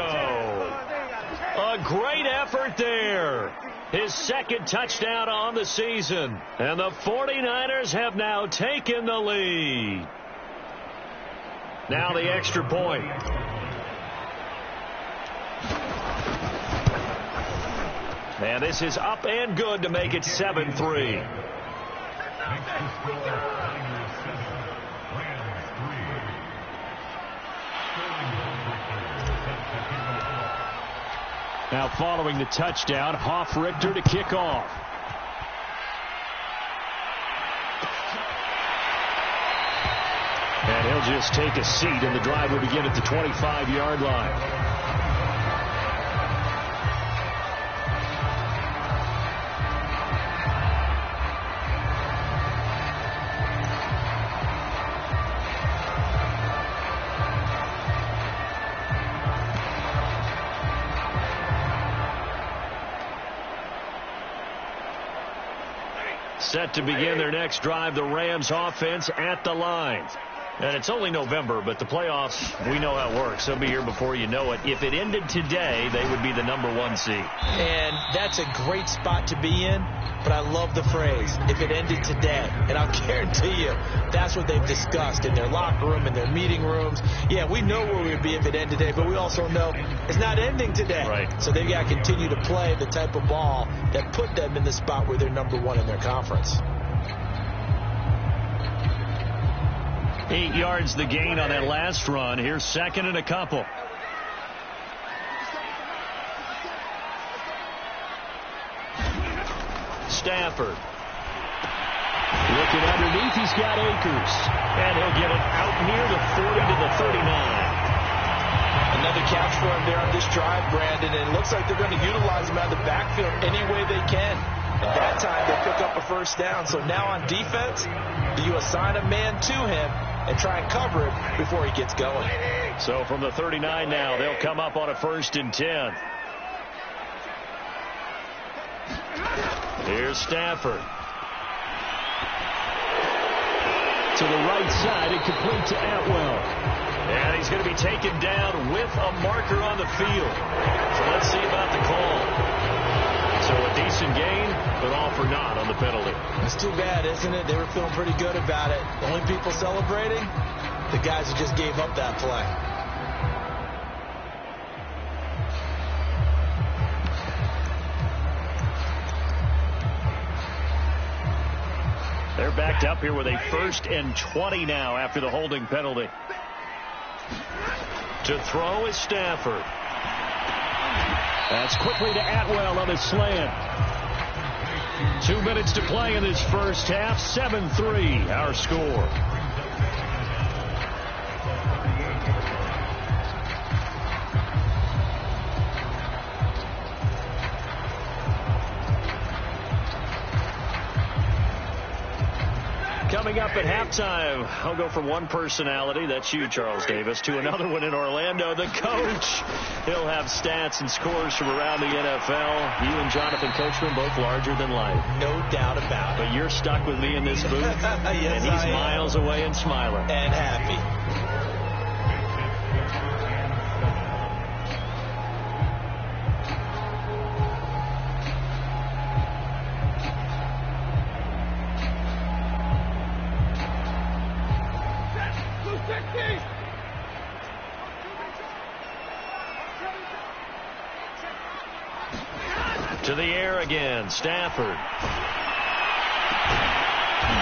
A great effort there. His 2nd touchdown on the season. And the 49ers have now taken the lead. Now the extra point. And this is up and good to make it 7-3. Now following the touchdown, Hofrichter to kick off. And he'll just take a seat, and the drive will begin at the 25-yard line. Set to begin their next drive, the Rams offense at the line. And it's only November, but the playoffs, we know how it works. They'll be here before you know it. If it ended today, they would be the #1 seed. And that's a great spot to be in, but I love the phrase, if it ended today. And I'll guarantee you, that's what they've discussed in their locker room, in their meeting rooms. Yeah, we know where we would be if it ended today, but we also know it's not ending today. Right. So they've got to continue to play the type of ball that put them in the spot where they're #1 in their conference. 8 yards the gain on that last run. Here's second and a couple. Stafford. Looking underneath, he's got Akers. And he'll get it out near the 40 to the 39. Another catch for him there on this drive, Brandon, and it looks like they're going to utilize him out of the backfield any way they can. At that time, they pick up a first down. So now on defense, do you assign a man to him and try and cover it before he gets going? So from the 39 now, they'll come up on a 1st and 10. Here's Stafford. To the right side, and complete to Atwell. And he's going to be taken down with a marker on the field. So let's see about the call. So a decent gain, but all for naught on the penalty. It's too bad, isn't it? They were feeling pretty good about it. The only people celebrating, the guys who just gave up that play. They're backed up here with a 1st and 20 now after the holding penalty. To throw is Stafford. That's quickly to Atwell on a slant. 2 minutes to play in this first half. 7-3 our score. Coming up at halftime, I'll go from one personality, that's you, Charles Davis, to another one in Orlando, the coach. He'll have stats and scores from around the NFL. You and Jonathan Coachman, both larger than life. No doubt about it. But you're stuck with me in this booth, yes, and he's miles away and smiling. And happy. To the air again, Stafford.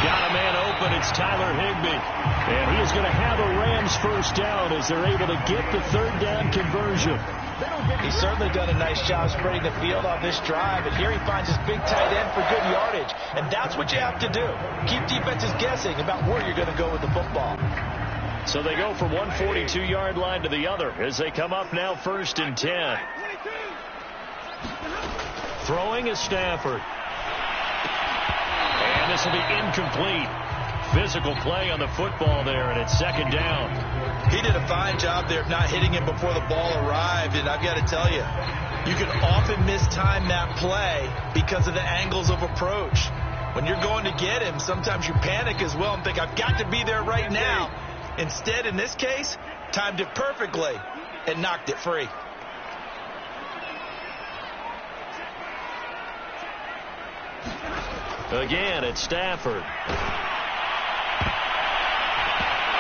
Got a man open, it's Tyler Higbee. And he is going to have a Rams first down as they're able to get the 3rd down conversion. He's certainly done a nice job spreading the field on this drive, and here he finds his big tight end for good yardage. And that's what you have to do. Keep defenses guessing about where you're going to go with the football. So they go from one 42-yard line to the other as they come up now 1st and 10. Throwing is Stafford. And this will be incomplete. Physical play on the football there, and it's 2nd down. He did a fine job there of not hitting him before the ball arrived, and I've got to tell you, you can often mistime that play because of the angles of approach. When you're going to get him, sometimes you panic as well and think, I've got to be there right now. Instead, in this case, timed it perfectly and knocked it free. Again, it's Stafford.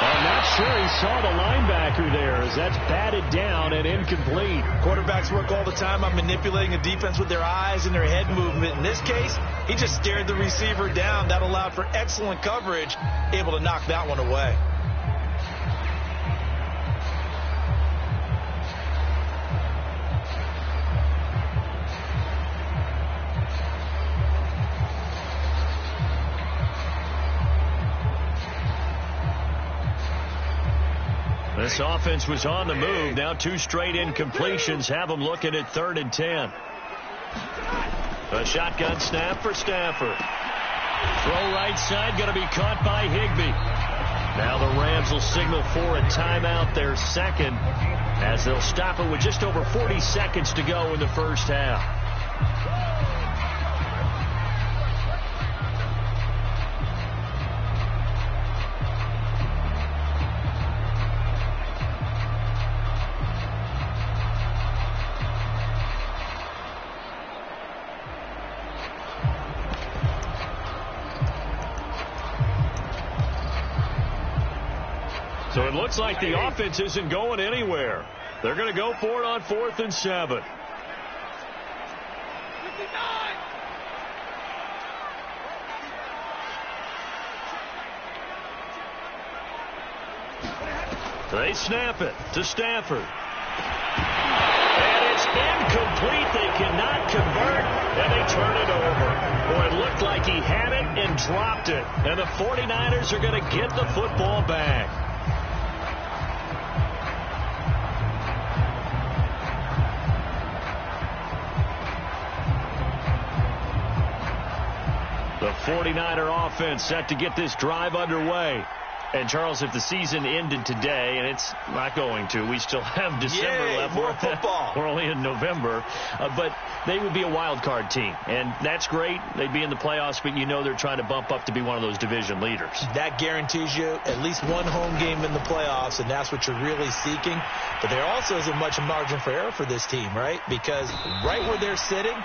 I'm not sure he saw the linebacker there as that's batted down and incomplete. Quarterbacks work all the time on manipulating a defense with their eyes and their head movement. In this case, he just stared the receiver down. That allowed for excellent coverage, able to knock that one away. This offense was on the move. Now 2 straight incompletions have them looking at 3rd and 10. A shotgun snap for Stafford. Throw right side, going to be caught by Higbee. Now the Rams will signal for a timeout, their 2nd, as they'll stop it with just over 40 seconds to go in the first half. it looks like the offense isn't going anywhere. They're going to go for it on 4th and 7. They snap it to Stafford. And it's incomplete. They cannot convert, and they turn it over. Boy, it looked like he had it and dropped it. And the 49ers are going to get the football back. The 49er offense set to get this drive underway. And, Charles, if the season ended today, and it's not going to, we still have December left. More football. We're only in November. But they would be a wild card team. And that's great. They'd be in the playoffs, but you know they're trying to bump up to be one of those division leaders. That guarantees you at least one home game in the playoffs, and that's what you're really seeking. But there also isn't much margin for error for this team, right? Because right where they're sitting,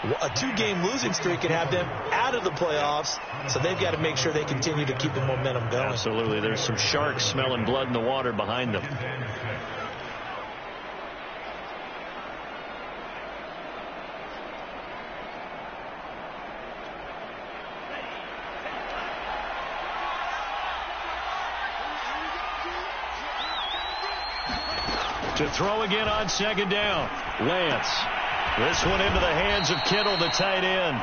a 2-game losing streak can have them out of the playoffs, so they've got to make sure they continue to keep the momentum going. Absolutely. There's some sharks smelling blood in the water behind them. To throw again on 2nd down. Lance. This one into the hands of Kittle, the tight end.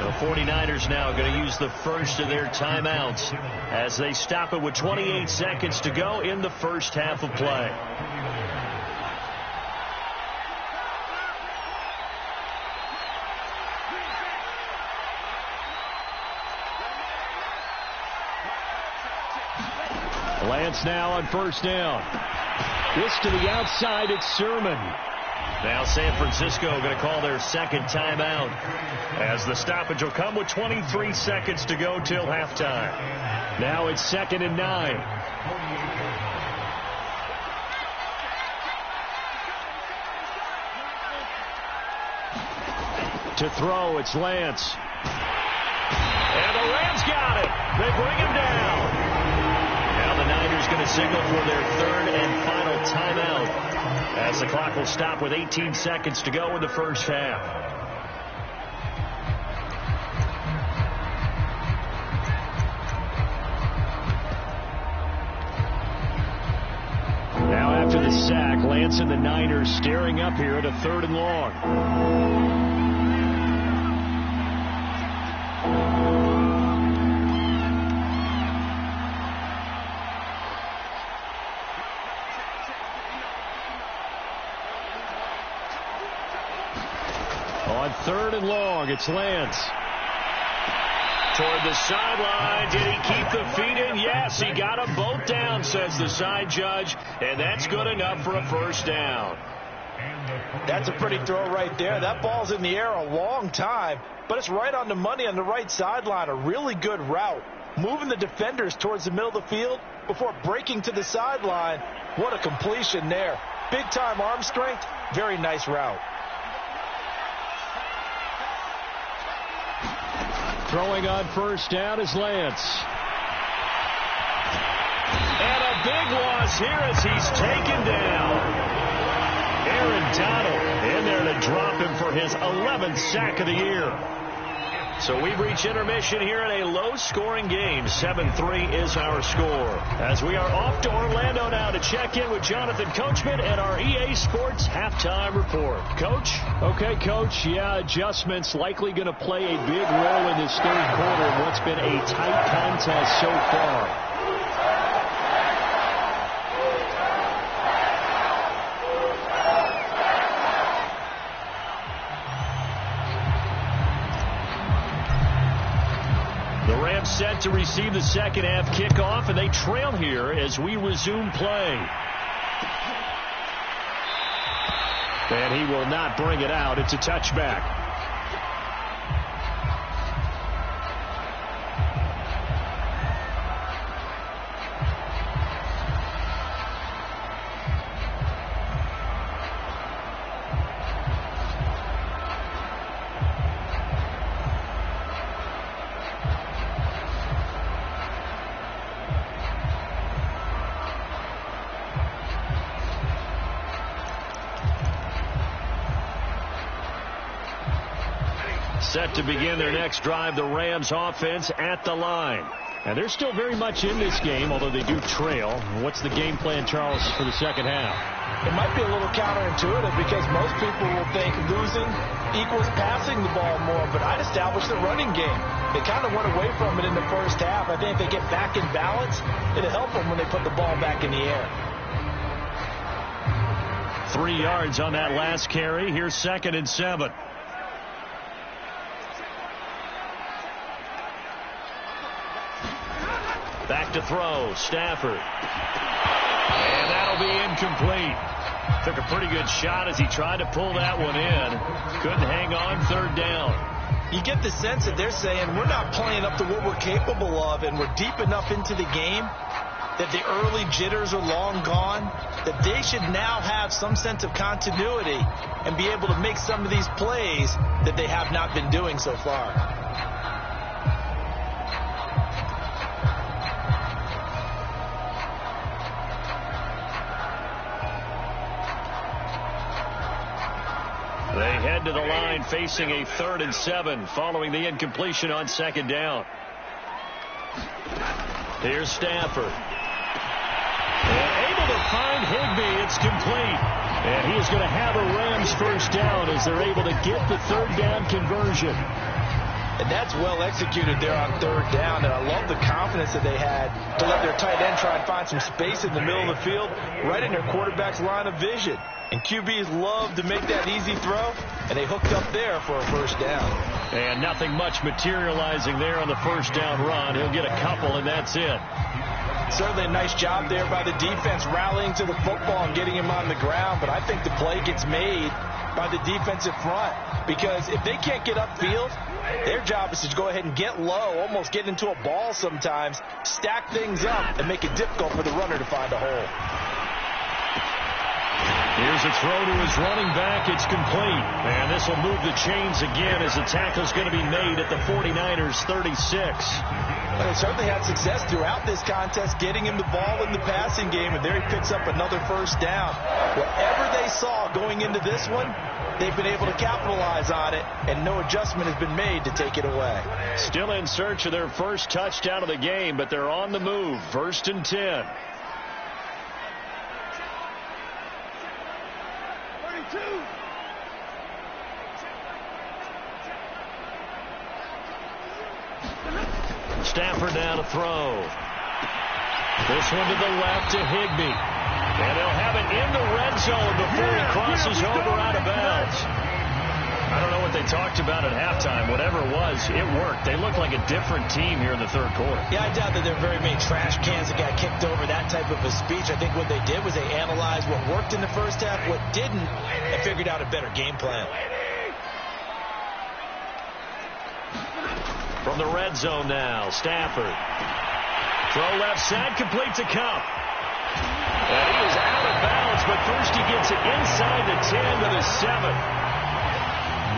The 49ers now going to use the first of their timeouts as they stop it with 28 seconds to go in the first half of play. Lance now on 1st down. This to the outside, it's Sermon. Now San Francisco going to call their second timeout as the stoppage will come with 23 seconds to go till halftime. Now it's 2nd and 9. To throw, it's Lance. And the Rams got it. They bring him down. Now the Niners going to signal for their 3rd and final timeout as the clock will stop with 18 seconds to go in the first half. Now after the sack, Lance and the Niners staring up here at a 3rd and long. On 3rd and long, it's Lance. Toward the sideline. Did he keep the feet in? Yes, he got them both down, says the side judge. And that's good enough for a 1st down. That's a pretty throw right there. That ball's in the air a long time, but it's right on the money on the right sideline. A really good route. Moving the defenders towards the middle of the field before breaking to the sideline. What a completion there. Big-time arm strength. Very nice route. Throwing on 1st down is Lance. And a big loss here as he's taken down. Aaron Donald in there to drop him for his 11th sack of the year. So we've reached intermission here in a low-scoring game. 7-3 is our score. As we are off to Orlando now to check in with Jonathan Coachman and our EA Sports halftime report. Coach? Okay, Coach. Yeah, adjustments likely going to play a big role in this 3rd quarter in what's been a tight contest so far. Set to receive the second half kickoff, and they trail here as we resume play. And he will not bring it out. It's a touchback. Set to begin their next drive, the Rams offense at the line. And they're still very much in this game, although they do trail. What's the game plan, Charles, for the second half? It might be a little counterintuitive because most people will think losing equals passing the ball more, but I'd establish the running game. They kind of went away from it in the first half. I think if they get back in balance, it'll help them when they put the ball back in the air. 3 yards on that last carry. Here's 2nd and 7. Back to throw. Stafford. And that'll be incomplete. Took a pretty good shot as he tried to pull that one in. Couldn't hang on. 3rd down. You get the sense that they're saying we're not playing up to what we're capable of, and we're deep enough into the game that the early jitters are long gone, that they should now have some sense of continuity and be able to make some of these plays that they have not been doing so far. They head to the line facing a 3rd and 7 following the incompletion on 2nd down. Here's Stafford. And able to find Higbee. It's complete. And he is going to have a Rams 1st down as they're able to get the 3rd down conversion. And that's well executed there on 3rd down. And I love the confidence that they had to let their tight end try and find some space in the middle of the field, right in their quarterback's line of vision. And QBs love to make that easy throw, and they hooked up there for a 1st down. And nothing much materializing there on the 1st down run. He'll get a couple, and that's it. Certainly a nice job there by the defense rallying to the football and getting him on the ground, but I think the play gets made by the defensive front, because if they can't get upfield, their job is to go ahead and get low, almost get into a ball sometimes, stack things up, and make it difficult for the runner to find a hole. Here's a throw to his running back. It's complete. And this will move the chains again as the tackle's going to be made at the 49ers 36. Well, they certainly had success throughout this contest getting him the ball in the passing game, and there he picks up another 1st down. Whatever they saw going into this one, they've been able to capitalize on it, and no adjustment has been made to take it away. Still in search of their 1st touchdown of the game, but they're on the move. 1st and 10. Stafford now to throw. This one to the left to Higbee. And they'll have it in the red zone before he crosses over out of bounds. I don't know what they talked about at halftime. Whatever it was, it worked. They look like a different team here in the 3rd quarter. Yeah, I doubt that there are very many trash cans that got kicked over, that type of a speech. I think what they did was they analyzed what worked in the 1st half, what didn't, and figured out a better game plan. From the red zone now, Stafford. Throw left side, complete to Cup. And he is out of bounds, but first he gets it inside the 10 to the 7.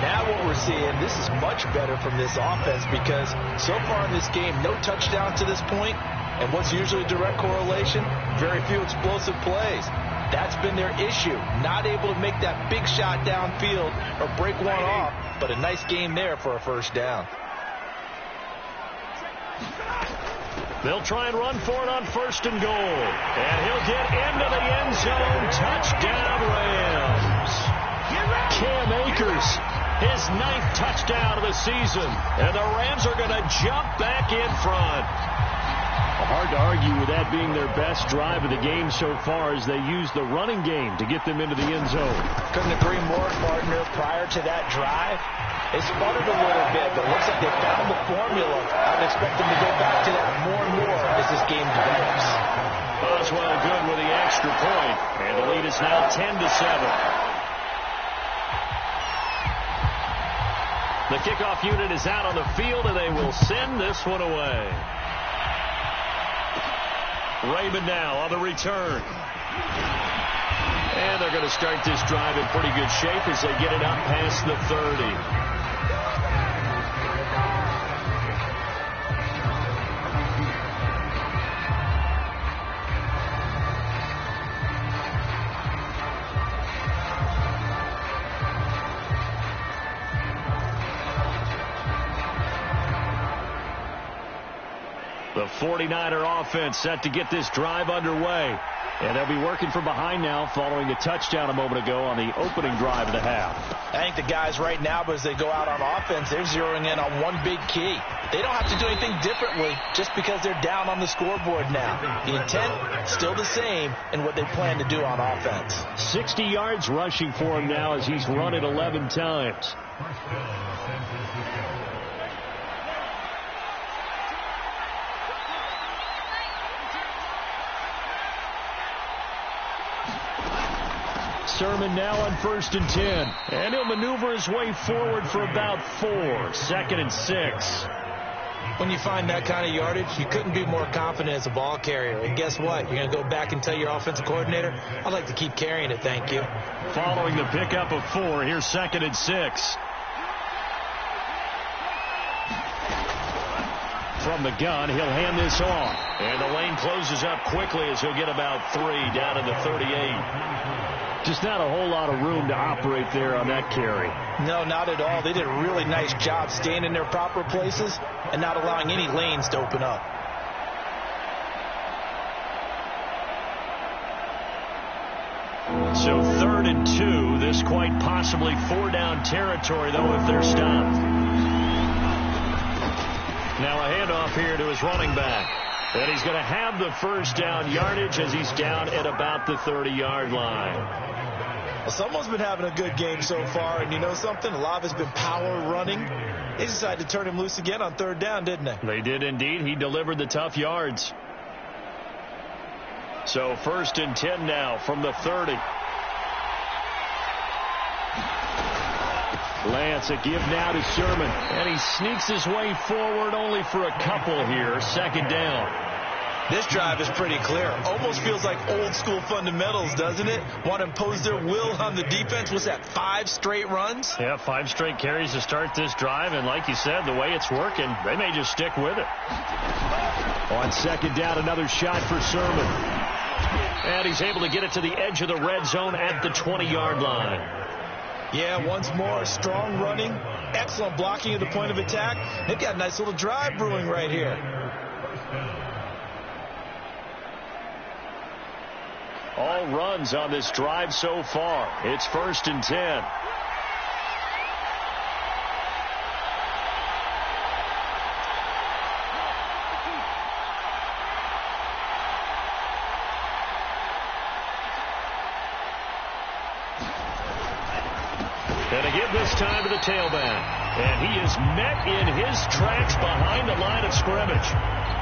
Now what we're seeing, this is much better from this offense, because so far in this game, no touchdowns to this point, and what's usually a direct correlation, very few explosive plays. That's been their issue, not able to make that big shot downfield or break one off, but a nice game there for a 1st down. They'll try and run for it on 1st and goal. And he'll get into the end zone. Touchdown, Rams. Cam Akers, his 9th touchdown of the season. And the Rams are going to jump back in front. Hard to argue with that being their best drive of the game so far, as they use the running game to get them into the end zone. Couldn't agree more, partner. Prior to that drive, they sputtered a little bit, but it looks like they found the formula. I would expect them to go back to that more and more as this game develops. Boswell good with the extra point, and the lead is now 10 to 7. The kickoff unit is out on the field, and they will send this one away. Raymond now on the return. And they're going to start this drive in pretty good shape as they get it up past the 30. The 49er offense set to get this drive underway. And they'll be working from behind now following a touchdown a moment ago on the opening drive of the half. I think the guys right now, as they go out on offense, they're zeroing in on one big key. They don't have to do anything differently just because they're down on the scoreboard now. The intent, still the same in what they plan to do on offense. 60 yards rushing for him now as he's run it 11 times. Sermon now on 1st and 10. And he'll maneuver his way forward for about 4. 2nd and 6. When you find that kind of yardage, you couldn't be more confident as a ball carrier. And guess what? You're going to go back and tell your offensive coordinator, I'd like to keep carrying it, thank you. Following the pickup of 4, here's 2nd and 6. From the gun, he'll hand this off. And the lane closes up quickly as he'll get about 3 down to the 38. Just not a whole lot of room to operate there on that carry. No, not at all. They did a really nice job staying in their proper places and not allowing any lanes to open up. So 3rd and 2. This quite possibly 4-down territory, though, if they're stopped. Now a handoff here to his running back. And he's going to have the first down yardage as he's down at about the 30-yard line. Well, someone's been having a good game so far, and you know something? A lot of it's been power running. They decided to turn him loose again on 3rd down, didn't they? They did indeed. He delivered the tough yards. So 1st and 10 now from the 30. Lance, a give now to Sherman. And he sneaks his way forward only for a couple here. 2nd down. This drive is pretty clear. Almost feels like old school fundamentals, doesn't it? Want to impose their will on the defense. Was that 5 straight runs? Yeah, 5 straight carries to start this drive. And like you said, the way it's working, they may just stick with it. On 2nd down, another shot for Sermon. And he's able to get it to the edge of the red zone at the 20-yard line. Yeah, once more, strong running, excellent blocking at the point of attack. They've got a nice little drive brewing right here. All runs on this drive so far. It's 1st and 10. And a give this time to the tailback. And he is met in his tracks behind the line of scrimmage.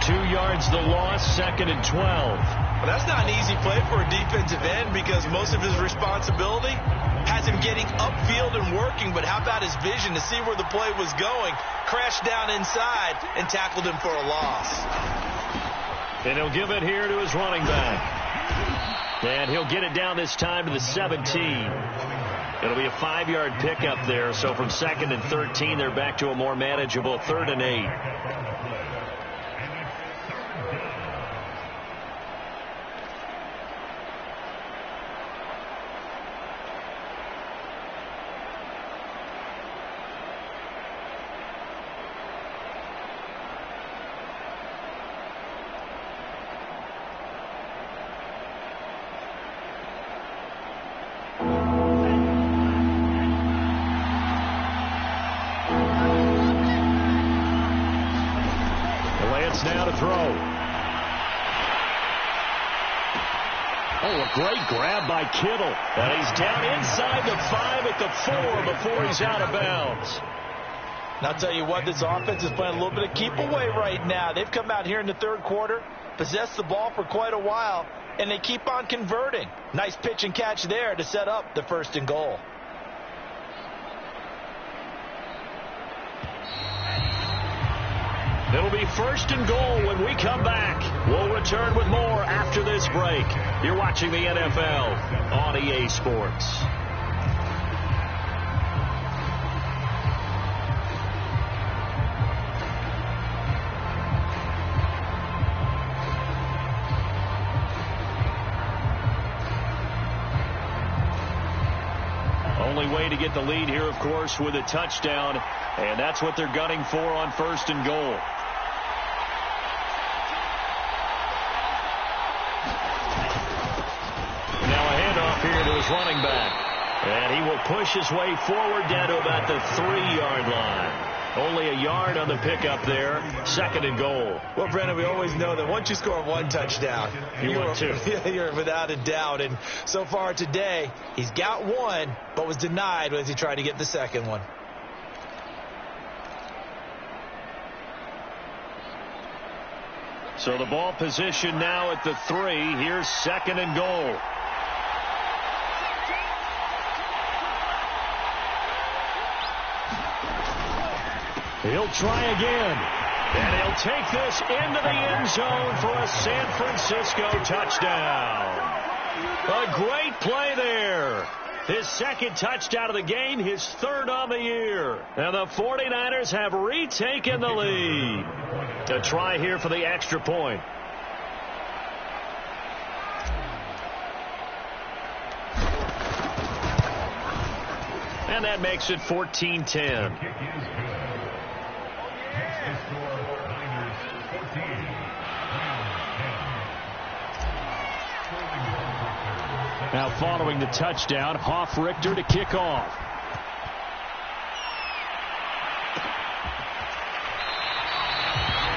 2 yards the loss, 2nd and 12. Well, that's not an easy play for a defensive end because most of his responsibility has him getting upfield and working. But how about his vision to see where the play was going? Crashed down inside and tackled him for a loss. And he'll give it here to his running back. And he'll get it down this time to the 17. It'll be a 5-yard pickup there. So from 2nd and 13, they're back to a more manageable 3rd and 8. Now to throw. Oh, a great grab by Kittle. And he's down inside the 5 at the 4 before he's out of bounds. And I'll tell you what, this offense is playing a little bit of keep away right now. They've come out here in the 3rd quarter, possessed the ball for quite a while, and they keep on converting. Nice pitch and catch there to set up the 1st and goal. It'll be 1st and goal when we come back. We'll return with more after this break. You're watching the NFL on EA Sports. Only way to get the lead here, of course, with a touchdown. And that's what they're gunning for on 1st and goal. And he will push his way forward down to about the 3-yard line. Only a yard on the pickup there. 2nd and goal. Well, Brandon, we always know that once you score 1 touchdown, you're without a doubt. And so far today, he's got 1, but was denied as he tried to get the 2nd one. So the ball position now at the 3. Here's 2nd and goal. He'll try again. And he'll take this into the end zone for a San Francisco touchdown. A great play there. His 2nd touchdown of the game, his 3rd on the year. And the 49ers have retaken the lead. A try here for the extra point. And that makes it 14-10. Now following the touchdown, Richter to kick off.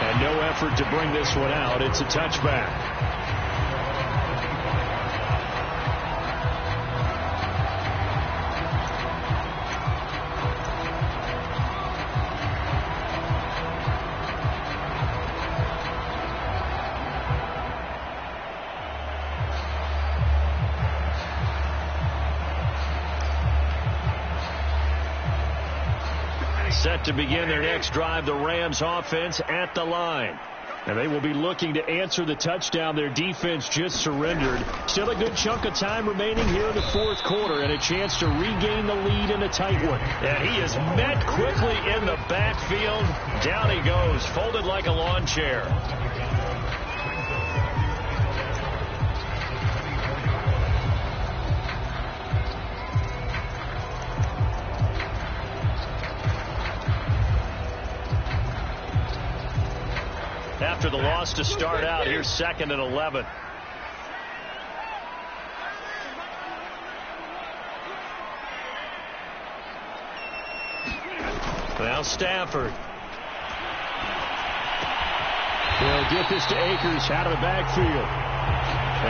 And no effort to bring this one out. It's a touchback. Set to begin their next drive, the Rams offense at the line. And they will be looking to answer the touchdown their defense just surrendered. Still a good chunk of time remaining here in the 4th quarter and a chance to regain the lead in a tight one. And he is met quickly in the backfield. Down he goes, folded like a lawn chair. After the loss to start out, here's 2nd and 11. Now Stafford. He'll get this to Akers out of the backfield.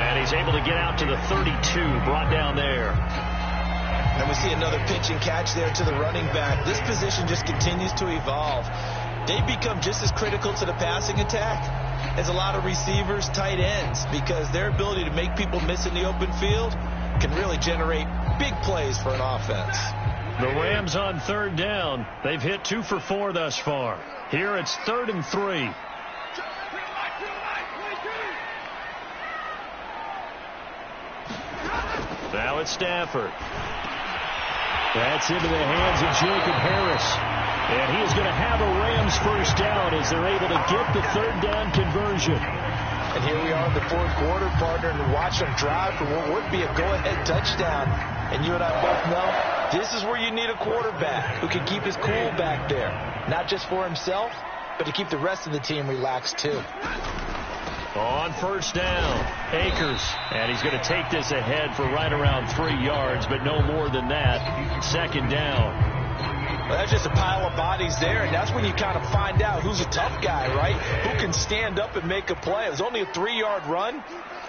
And he's able to get out to the 32, brought down there. And we see another pitch and catch there to the running back. This position just continues to evolve. They become just as critical to the passing attack as a lot of receivers, tight ends, because their ability to make people miss in the open field can really generate big plays for an offense. The Rams on 3rd down. They've hit 2 for 4 thus far. Here it's 3rd and 3. Now it's Stafford. That's into the hands of Jacob Harris. And he is going to have a Rams first down as they're able to get the 3rd down conversion. And here we are in the 4th quarter, partner, and watch them drive for what would be a go-ahead touchdown. And you and I both know this is where you need a quarterback who can keep his cool back there. Not just for himself, but to keep the rest of the team relaxed too. On 1st down, Akers. And he's going to take this ahead for right around 3 yards, but no more than that. 2nd down. Well, that's just a pile of bodies there, and that's when you kind of find out who's a tough guy, right? Who can stand up and make a play. It was only a 3-yard run,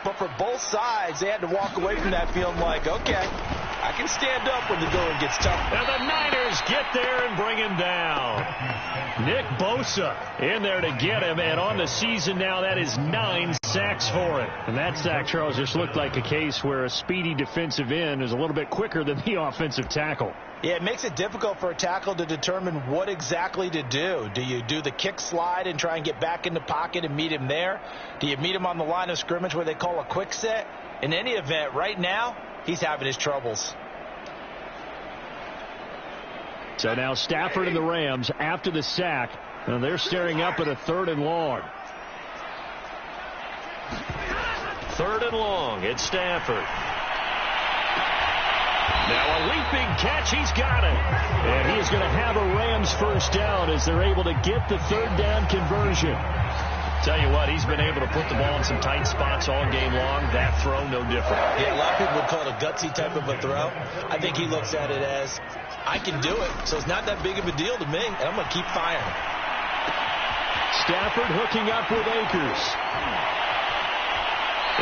but for both sides, they had to walk away from that feeling like, okay, I can stand up when the going gets tough. And the Niners get there and bring him down. Nick Bosa in there to get him, and on the season now, that is 9 sacks for him. And that sack, Charles, just looked like a case where a speedy defensive end is a little bit quicker than the offensive tackle. Yeah, it makes it difficult for a tackle to determine what exactly to do. Do you do the kick slide and try and get back in the pocket and meet him there? Do you meet him on the line of scrimmage where they call a quick set? In any event, right now, he's having his troubles. So now Stafford and the Rams after the sack, and they're staring up at a 3rd and long. 3rd and long, it's Stafford. Now a leaping catch, he's got it. And he is going to have a Rams first down as they're able to get the 3rd down conversion. Tell you what, he's been able to put the ball in some tight spots all game long. That throw, no different. Yeah, a lot of people would call it a gutsy type of a throw. I think he looks at it as, I can do it, so it's not that big of a deal to me, and I'm going to keep firing. Stafford hooking up with Akers.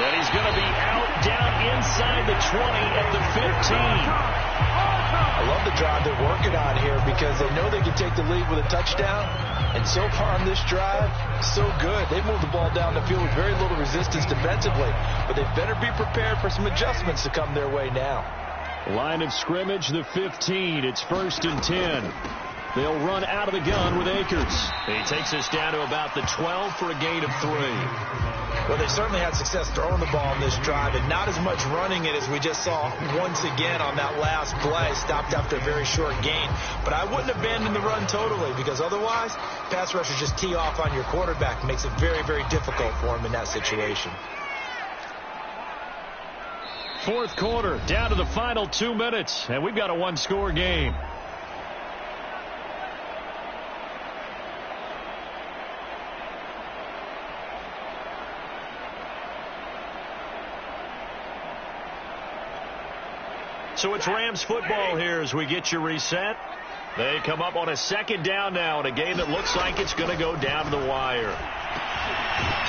And he's going to be out down inside the 20 at the 15. I love the drive they're working on here because they know they can take the lead with a touchdown. And so far on this drive, so good. They moved the ball down the field with very little resistance defensively. But they better be prepared for some adjustments to come their way now. Line of scrimmage, the 15. It's 1st and 10. They'll run out of the gun with Akers. He takes us down to about the 12 for a gain of 3. Well, they certainly had success throwing the ball on this drive and not as much running it as we just saw once again on that last play. Stopped after a very short gain. But I wouldn't abandon the run totally because otherwise, pass rushers just tee off on your quarterback. It makes it very, very difficult for him in that situation. 4th quarter, down to the final 2 minutes, and we've got a 1-score game. So it's Rams football here as we get you reset. They come up on a 2nd down now in a game that looks like it's going to go down to the wire.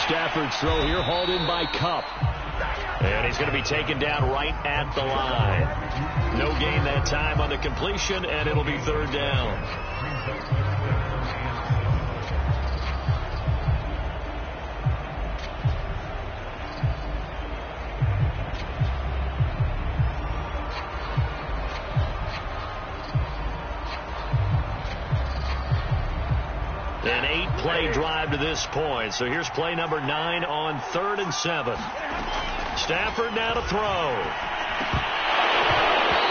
Stafford's throw here hauled in by Kupp. And he's going to be taken down right at the line. No gain that time on the completion, and it'll be 3rd down. An 8-play drive to this point. So here's play number 9 on 3rd and 7. Stafford now to throw.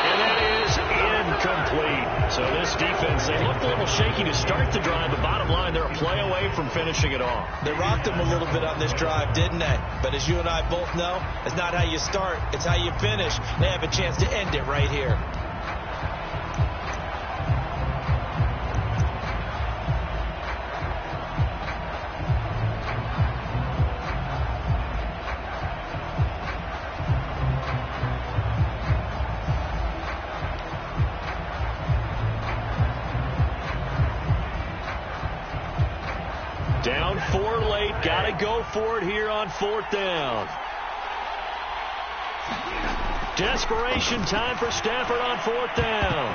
And that is incomplete. So this defense, they looked a little shaky to start the drive. The bottom line, they're a play away from finishing it off. They rocked them a little bit on this drive, didn't they? But as you and I both know, it's not how you start, it's how you finish. They have a chance to end it right here. Down 4 late. Got to go for it here on 4th down. Desperation time for Stafford on 4th down.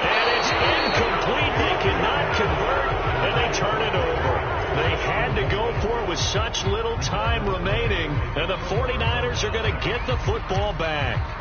And it's incomplete. They cannot convert, and they turn it over. They had to go for it with such little time remaining, and the 49ers are going to get the football back.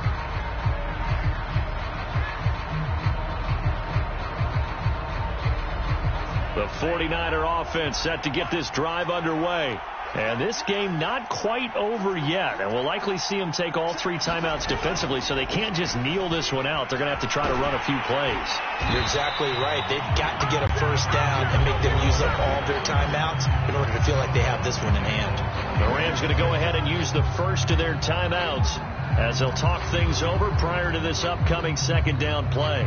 The 49er offense set to get this drive underway. And this game not quite over yet. And we'll likely see them take all 3 timeouts defensively, so they can't just kneel this one out. They're going to have to try to run a few plays. You're exactly right. They've got to get a 1st down and make them use up all their timeouts in order to feel like they have this one in hand. The Rams going to go ahead and use the first of their timeouts as they'll talk things over prior to this upcoming 2nd down play.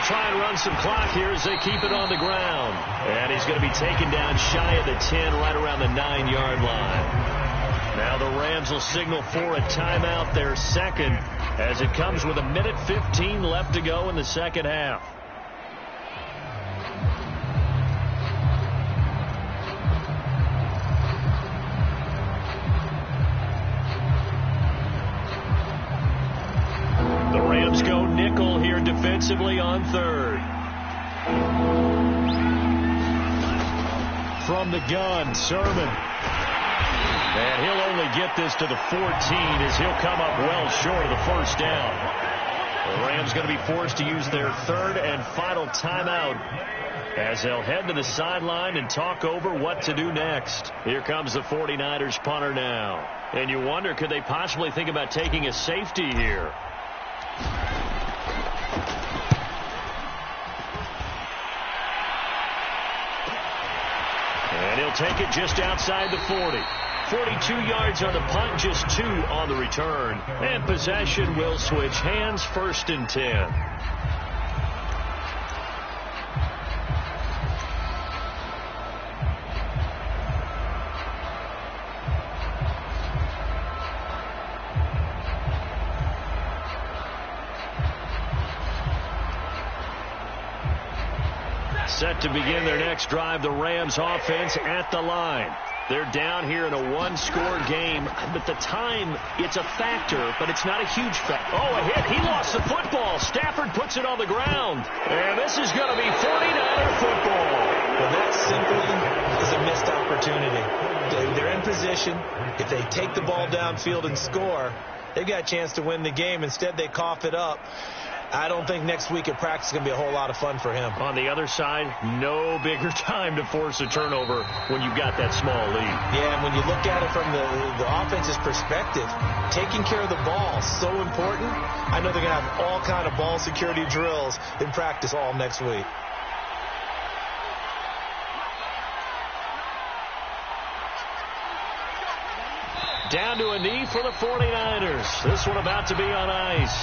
Try and run some clock here as they keep it on the ground. And he's going to be taken down shy of the 10, right around the 9-yard line. Now the Rams will signal for a timeout, their 2nd, as it comes with 1:15 left to go in the 2nd half. The Rams go nickel here defensively on 3rd. From the gun, Sermon. And he'll only get this to the 14 as he'll come up well short of the 1st down. The Rams going to be forced to use their 3rd and final timeout as they'll head to the sideline and talk over what to do next. Here comes the 49ers punter now. And you wonder, could they possibly think about taking a safety here? take it just outside the 40. 42 yards on the punt, just 2 on the return. And possession will switch hands, 1st and 10. Set to begin their next drive, the Rams offense at the line. They're down here in a 1-score game. But the time, it's a factor, but it's not a huge factor. Oh, a hit. He lost the football. Stafford puts it on the ground. And this is going to be 49er football. Well, that simply is a missed opportunity. They're in position. If they take the ball downfield and score, they've got a chance to win the game. Instead, they cough it up. I don't think next week at practice is going to be a whole lot of fun for him. On the other side, no bigger time to force a turnover when you've got that small lead. Yeah, and when you look at it from the offense's perspective, taking care of the ball is so important. I know they're going to have all kind of ball security drills in practice all next week. Down to a knee for the 49ers. This one about to be on ice.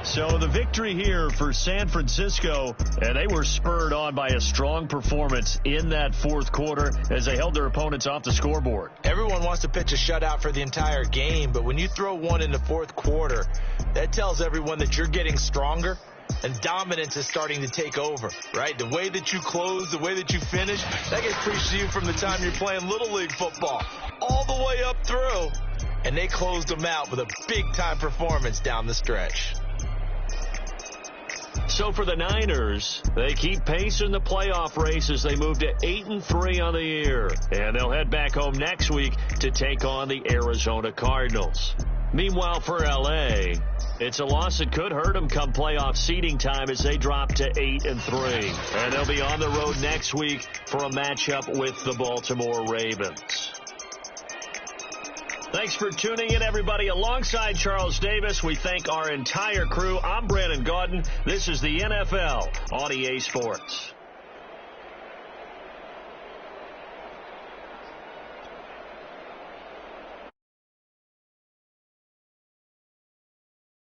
So the victory here for San Francisco, and they were spurred on by a strong performance in that 4th quarter as they held their opponents off the scoreboard. Everyone wants to pitch a shutout for the entire game, but when you throw one in the 4th quarter, that tells everyone that you're getting stronger and dominance is starting to take over, right? The way that you close, the way that you finish, that gets preached to you from the time you're playing Little League football all the way up through, and they closed them out with a big-time performance down the stretch. So for the Niners, they keep pace in the playoff race as they move to 8-3 on the year. And they'll head back home next week to take on the Arizona Cardinals. Meanwhile, for L.A., it's a loss that could hurt them come playoff seeding time as they drop to 8-3. And they'll be on the road next week for a matchup with the Baltimore Ravens. Thanks for tuning in, everybody. Alongside Charles Davis, we thank our entire crew. I'm Brandon Gaudin. This is the NFL on EA Sports.